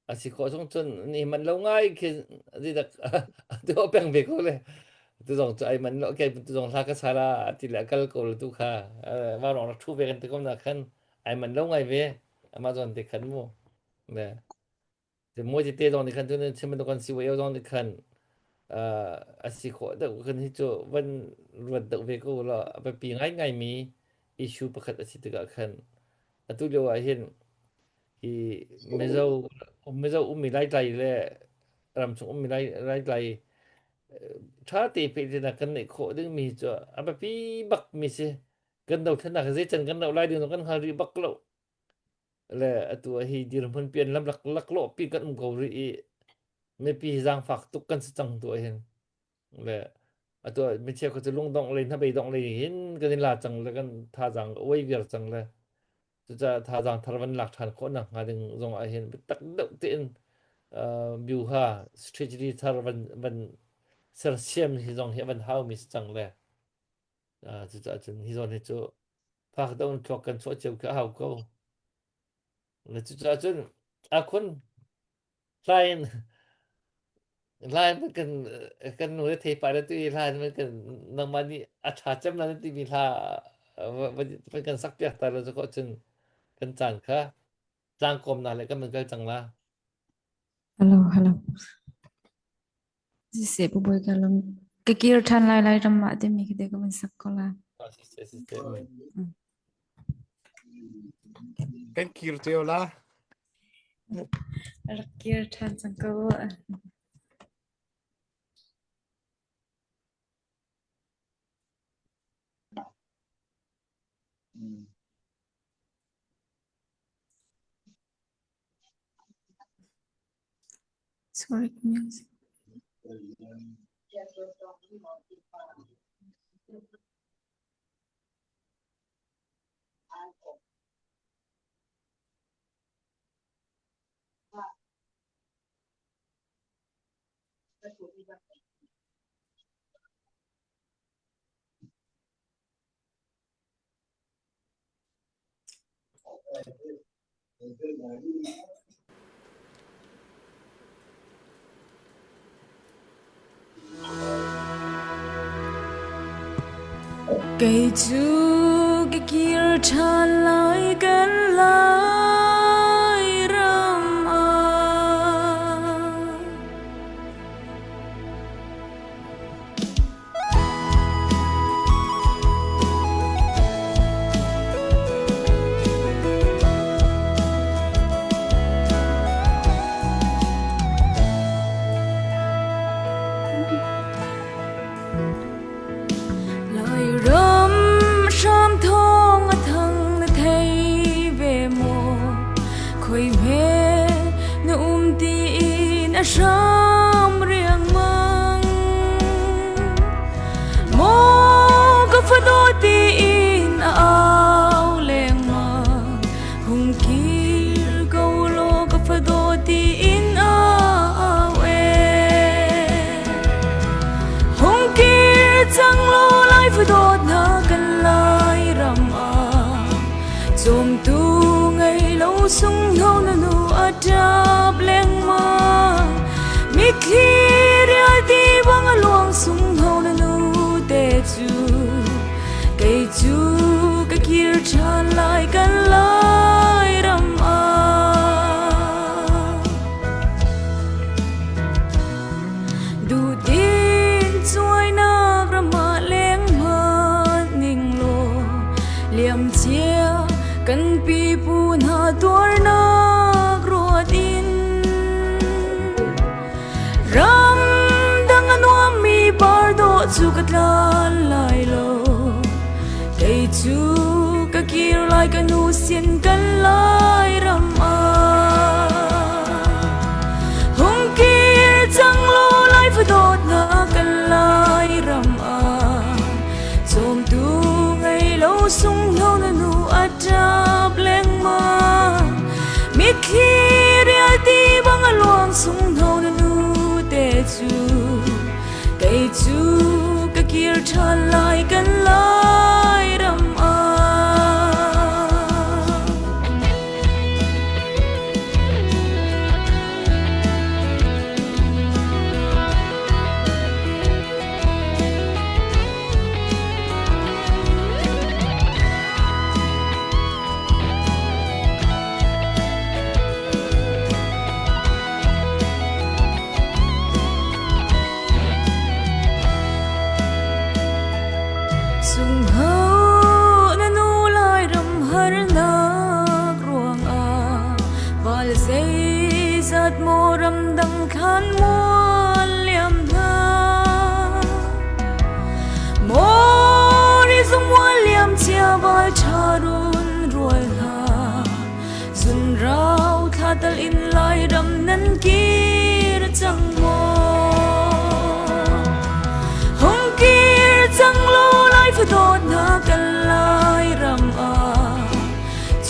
อาศิขอจงจนนี่มันเราง่ายคือที่ดักตัวแปลงเบกเลยตัวจงใจมันโอเคตัวจงทักก็สาระที่เหลือก็โกลตุค่ะว่าเราทูเบกันตัวก็นักขันไอ้มันเราง่ายเว้มาจนติดขันมั่วเนี่ย แต่มัวจะเตะตรงนี้คันทุนใช่ไหมตรงกันสิว่าเอาตรงนี้คันอาศัยขอแต่คันที่จะวันรวดเด็กเวกูละไปปีง่ายง่ายมีอิชูประคัตอาศัยตะกันคันตุเดียวเห็นที่ไม่เจ้ามีไล่ไล่เลยรำชงมีไล่ถ้าตีไปที่นักกันเนี่ยขอดึงมีจะไปปีบักมีสิกันเราถนัดกันเสียจังกันเราไล่ดึงกันหารีบักเรา le atua hi dirham pian lam lak lo pi kan ko ri me pi zang fak tuk kan chang tu hen le atua me che ko lung dong le na be dong le hin kan la chang le kan tha jang oi ger chang le chu cha tha jang tharwan lak than ko na nga ding zong a hen tak deuh tin biu ha strategy tharwan ser siam hi zong he ban how mi chang le chu cha chen hi zon he chu phak dong thok kan so cheu ka hau ko le chu cha chen a kun line lineมันกันหนูเทปาแล้วตีlineมันกันนางมันนี่อาชาจำนั้นตีมีลามันกันสักเปียกแต่เราจะก็จนกันจังค่ะจางกลมนั่นแหละก็มันก็จังละ hello si se bu boy kalam ke kir than lai ram ma te mi kide ko man sak ko la กันกีร์เตียวละ kir than sang ko sorry music cây chu cái kia than lại gần lại ram lời râm sam thong thăng thấy về mồ khơi mê na ti na sam riêng mang mô có phật đô tin áo leng mang hùng kia câu lô có phật đô tin áo hùng kia chẳng lô lai phật đô na kan lai ram chom tu ngày lâu sung hau na nu adap leng ma mi khi ria ti bang luang sung hau na nu te chu cây chu cái kia cha lai kan lai ram du tin chuai na rama leng ma ning lo liam chia kan pi pu na tor na ruat in ram dang anwa mi bar do chu kat la lai lo cây chu ka kir lai ka nu sian kan la sung hau na nu te chu cây chu cái kia than lại kan lai ram a sung hau na nu lai ram har na ruang a val sei zat mo ram dang khan mo liam na mo ri zum mo liam chia val charun rual na zun rau khatal in lai ram nan kir chang mo hong kir chang lo lai phu dot na kan lai ram a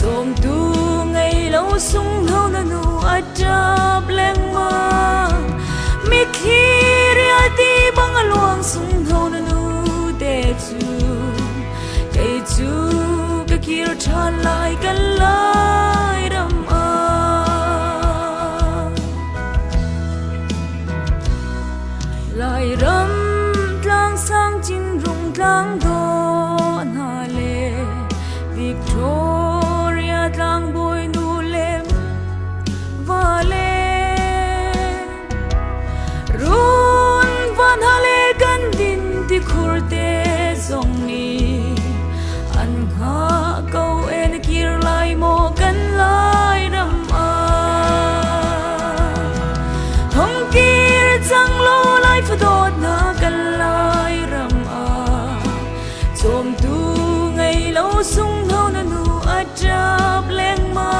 chom tu ngày lâu sung hau na nu atap leng ma mi khi ria ti bang a luang sung hau na nu te chu cây chu cái kia than lại kan lai ram a lai ram tlang sang chin rung tlang do na le Victoria tlang boy nu lem va le run van ha le kan din ti khur te zong ni an ha kau en kir lai mo kan lai ram a hong kir chang lo lai phu dot na kan lai ram a chom tu ngày lâu sung hau na nu atap leng ma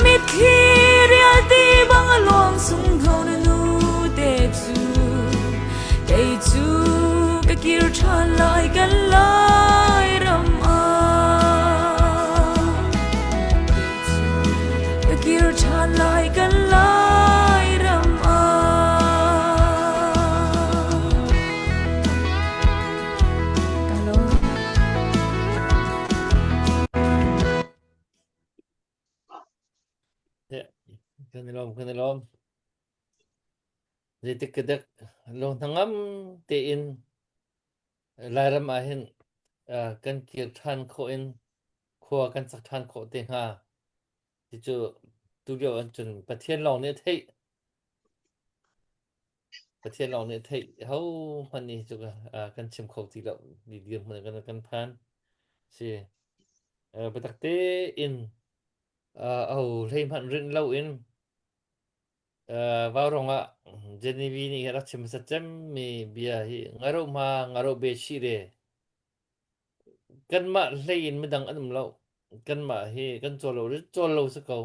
mit khi ria ti bang a luang sung hau na nu te chu cây chu cái kia than lại kan lai ram a cái kia than lại kan lai ram a Hello. Yeah, kan ilom jadi kedak lo tangam te in lai ram a hin kan kir than kho in khua kan sak than kho te nga ti chu tu yo an chun pathian long ne thei pathian long ne thei hau man ni chu kan chim kho ti lo di dir man kan phan si batak te in au lei man rin lo in vào rong a Genevieve ni ra chim sa chem mi bia hi ngaro be shi re kan ma lein midang anum lo kan ma hi kan cholo sa ko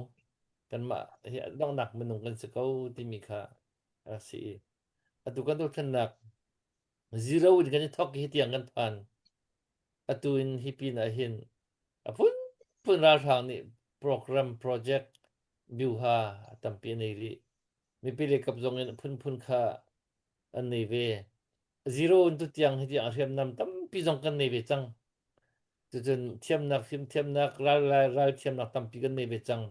kan ma hi dong nak minung kan sa ko ti mi kha si atu kan do than nak zero in kan thok hi tiang kan phan atu in hi pi na hin apun ra thang ni program project biu ha tampi nei li mi pi le kap zong in phun kha an nei ve zero in tu tiang hi tiang riam nam tam pi zong kan nei ve chang tu chen thiam nak ral thiam nak tam pi kan nei ve chang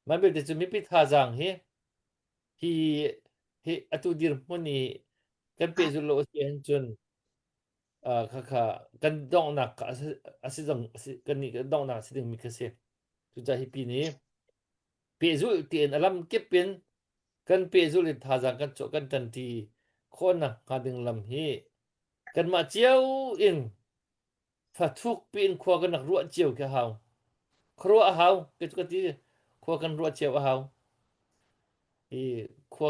ma be de chu mi pi tha jang hi atu dir moni kan pe zu lo si han chun kha kan dong nak asi zong kan ni dong nak si ding mi ka se tu cha hi pi ni pe zu tien alam ke pin kan pe zu le tha jang kan cho kan tan ti khon na ka ding lam hi kan ma chiao in pha thuk pin khwa kan nak ruwa chiao ke haw khruwa haw ke tu ka ti khwa kan ruwa chiao haw i khwa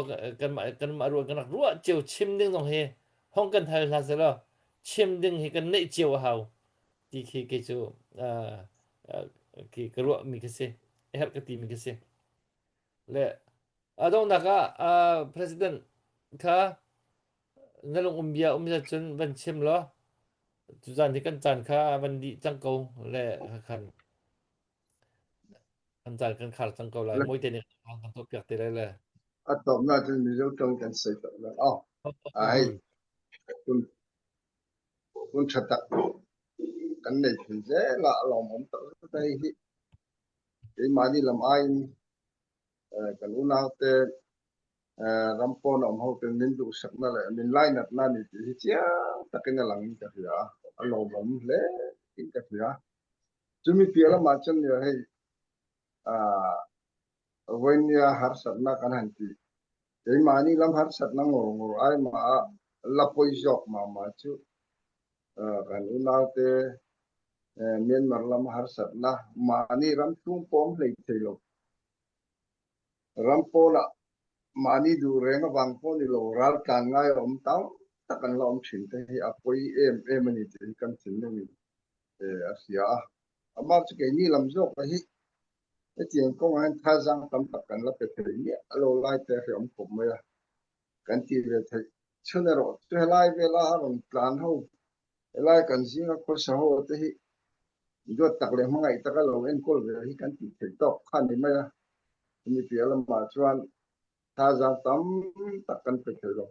kan ma ruwa kan nak ruwa chiao chim ding dong he hong kan thai la se lo chim ding hi kan nei chiao haw ti khi ke chu ki ka ruwa mi ke se her ka ti mi ke se le adong naka president kha nalong umbia chun ban chim lo tu zan thì kan chan kha ban di chang ko le khan kan chan kan khar chang ko la moi te ni kan to pyak te le atom na tin mi zo tong kan sai ta la oh ai kun kun chata kan nei phin je la lo mom ta dai hi cái mani lam ai kan una te rampon om ho ten min du sak na le min lai nat na ni ti chia takin lang ni ka ya alo mom le in ka ya chumi pia la ma chan ya hei when ya har sat na kan han ti cái mani lam har sat na ngor ngor ai ma la poi jok ma chu kan una te Myanmar lam har sat na mani ram tum pom le thelo rampo la mani du renga bangpo ni lo ral kan ngai om tang takan la om thin te hi apoi em ani te kan thin ni asia amar chu ke ni lam zo ka hi e tiang ko han tha jang tam tak kan la pe thei ni alo lai te he om pom ya kan ti ve thei chuna ro chu lai ve la ron plan ho lai kan singa ko sa ho te hi do tak le mangai takal lo en kol ve hi kan ti thei tok khan ni ma ya ni pi ala ma chuan tha jang tam tak kan pe thei lo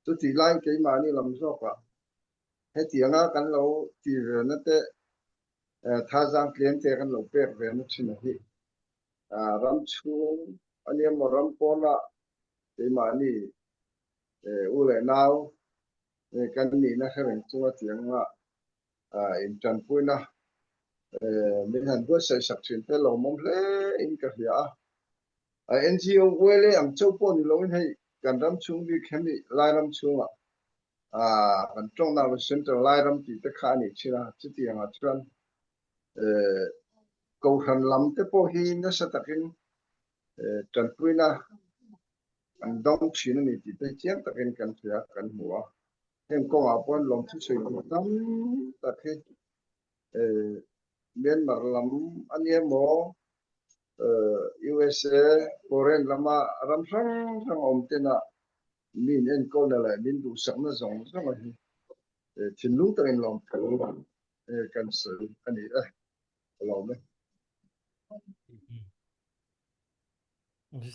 chu ti lai ke ma ni lam zo ka he tianga kan lo ti ve na te tha jang klem te kan lo pek ve na chin hi ram chung ani mo ram pona ke ma ni u le nau kan ni na khen chu tianga in chan puina min han bu sai sak chin te lo mom hle in ka ya NGO wele am chau po ni lo in hei kan ram chung bi khami lai ram chung kan trong na center lai ram ti te kha ni chira chi ti anga chuan ko han lam te po hi na sa takin tan puina an dong chin ni ti te chiang takin kan thia kan huwa hem ko a pon lom chu sei ko tam takhe Myanmar lam ania mo USA foreign lama ram sang om te na min en ko na la min du sak na zong zong hi chin lu ta in lom ka kan se ani lo me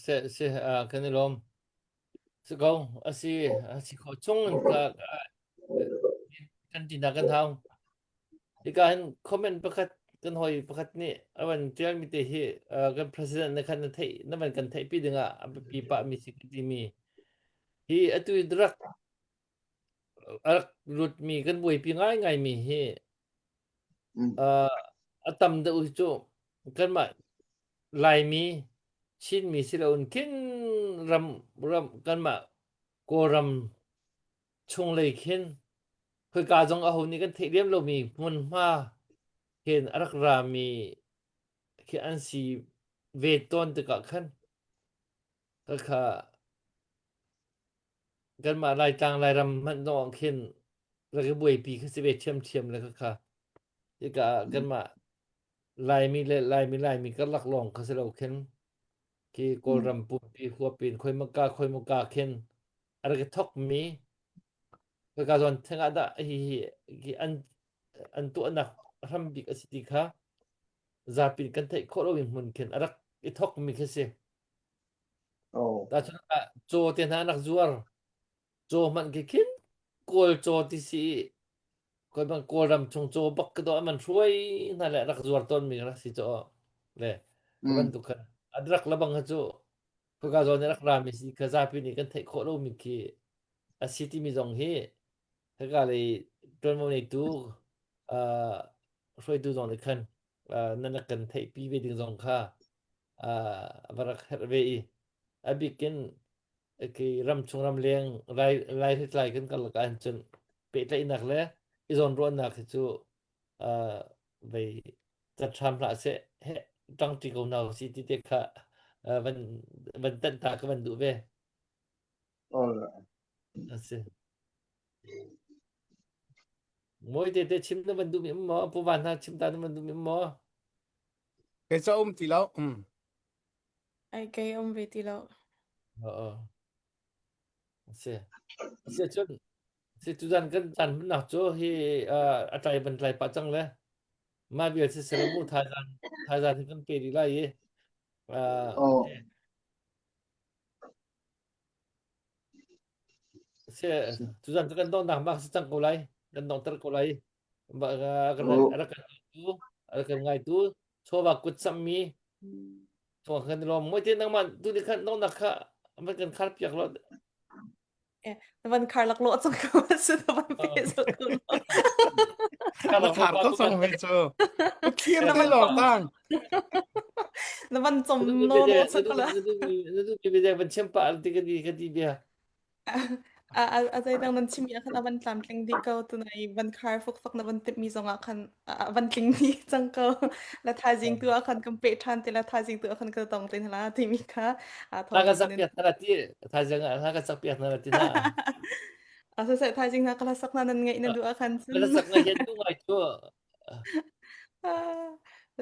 se kan ni lom se go asi kho chung ka kan ti na kan thau i kan comment pakhat kan hoi pakhat ni awan tial mi te hi kan president na kan thei na man kan thei pi dinga pi pa mi si ti mi hi atu drak rut mi kan bui pi ngai ngai mi hi atam da u chu kan ma lai mi chin mi si laun kin ram kan ma ko ram chung lei khin khoi ka jong a ho ni kan thei lem lo mi mun ma ken arak ra mi ki an si ve ton te ka khan ka kha kan ma lai tang lai ram man nong khin ra ke bui pi kha si ve chem la ka kha ka kan ma lai mi ka lak long kha se lo khin ki ko ram pu pi khua pin khoi ma ka khin ara ke thok mi ka ka zon thenga da hi ki an tu na ram bi ka siti kha za pin kan thei kho lo mun khin arak I thok mi khe se ta chuna cho te na nak zuar cho man ke khin kol cho ti si koi bang kol ram chung cho bak ka do man ruai na le rak zuar ton mi rak si cho le ka ban tu khan adrak labang ha chu ko ka zon rak ram mi si ka za pin ni kan thei kho lo mi ki a city mi zong hi ka ka le ton mo nei tu roi tu zong le khan nan kan thei pi ve ding zong kha barak her ve I abikin ki ram chung ram leng lai hit lai kan kal kan chun pe lai nak le izon ro nak chu ve ta tham la se he tang ti ko nau si ti te kha van van tan ta ka van du ve ase moi te chim na van du mi mo pu van ha chim ta na van du mi mo cái chỗ thì lâu ai cái ông về thì lâu ase ase chun si tu dan kan tan nak cho hi atai ban lai pa chang le ma bi se se mu tha jan kan pe ri lai ye se Susan tu kan dong dah mak secang ko lai kan dong ter ko lai ba kan Oh, ada kan tu ada kan ngai tu so ba kut sam mi so kan lo mo tin nang man tu ni kan dong nak kaมันกันคาดเปียกรถ naman Carlac lo at sang ko sa naman peso ko lo. ถ้า มา เรา ถาม ปา ก็ ก็ ส่ มั ง น ไปเจอมาเทียนได้หรอกตั้ง Naman ดู som มี no เบีย lo ร์ sa ดู ko la. มีเบียร์มันเชื่อมปะอะไรกันดีกันดีเบียร์ Azay lang nan chimi akan aban tlamtling di ko tunay ban car fuk na ban tip mi zong akan aban tling di zang ko la thajing tu akan kampe than te la thajing tu akan ka tong tin la ti mi ka thong ถ้ากัน mi สัก kanin เปียกนาทีถ้าจังถ้ากันสักเปียกนาทีน่ะ asa sa thajing na kala sak na nan ngai na du akan มัน sun สักเงี้ยดูไงชัว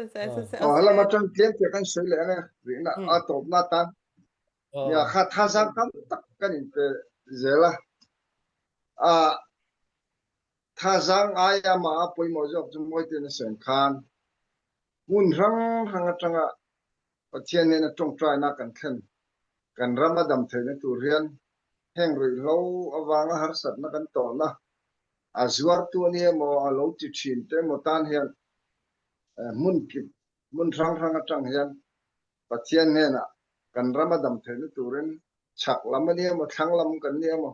sa oh, hala macam tiang tiang kan soi le ne. Rina อืม atop na tan. อ๋อ Ya kha thasang kam tak kan in pe zela. Ah, thasang aya ma poi mo jok chu moi te na sen khan. Mun rang hang atanga pathian ne na tong trai na kan khen. Kan ramadam the ne tu rian. Heng rui lo awanga har sat na kan to na. Azuar tu ni mo alo ti chin te mo tan hian mun ki mun rang atang hian pathian ne na kan ramadam the ne tu ren chak lam ni mo thang lam kan ni mo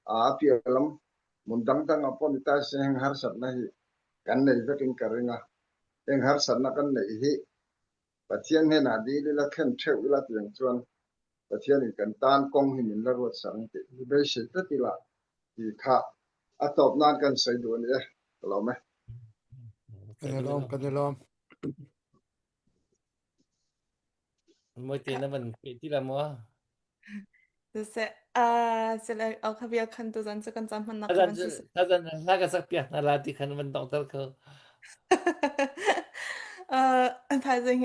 a pi lam mun dang dang apon ta se heng har sat na hi kan nei vekin karinga heng har sat na kan nei hi pathian ne na di la khen theu la tiang chuan pathian in kan tan kong hi min la ruat sang ti be se ta ti la ti kha atop nan kan sai du ni lo me กันลมกันลม มวยตีนั่นมันเป็นที่ละมัว sa sila al khabia kan tu zan sa kan zam man ถ้ากัน nakaman sa ถ้ากันสักเปียกนาทีคันมันต้องเท่าเขา thajing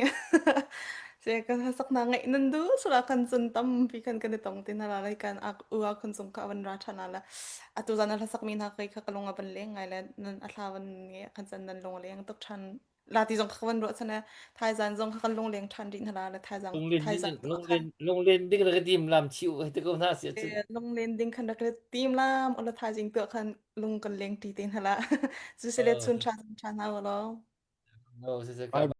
Saya kan hasak na ngai nandu sura kan suntam pi kan kan itong tinalalay kan uwa kan sung ka awan racha nala atu zan hasak min ha kai kakalunga ban leng ngai la nan atlawan nge kan san nan long leng tok chan lati zong kawan ro sana thai zan zong kakalung leng chan din hala la thai โร zang งเรียน thai นี่ zan โรงเรียนโรงเรียนนี่ก็เลยดีมลำชิวให้ตะโกนหน้าเสียจน long len ding kan dak tim lam ola thai jing tu kan lung kan leng ti tin hala su sele chun chan chan ha lo โอ้เสีย บาย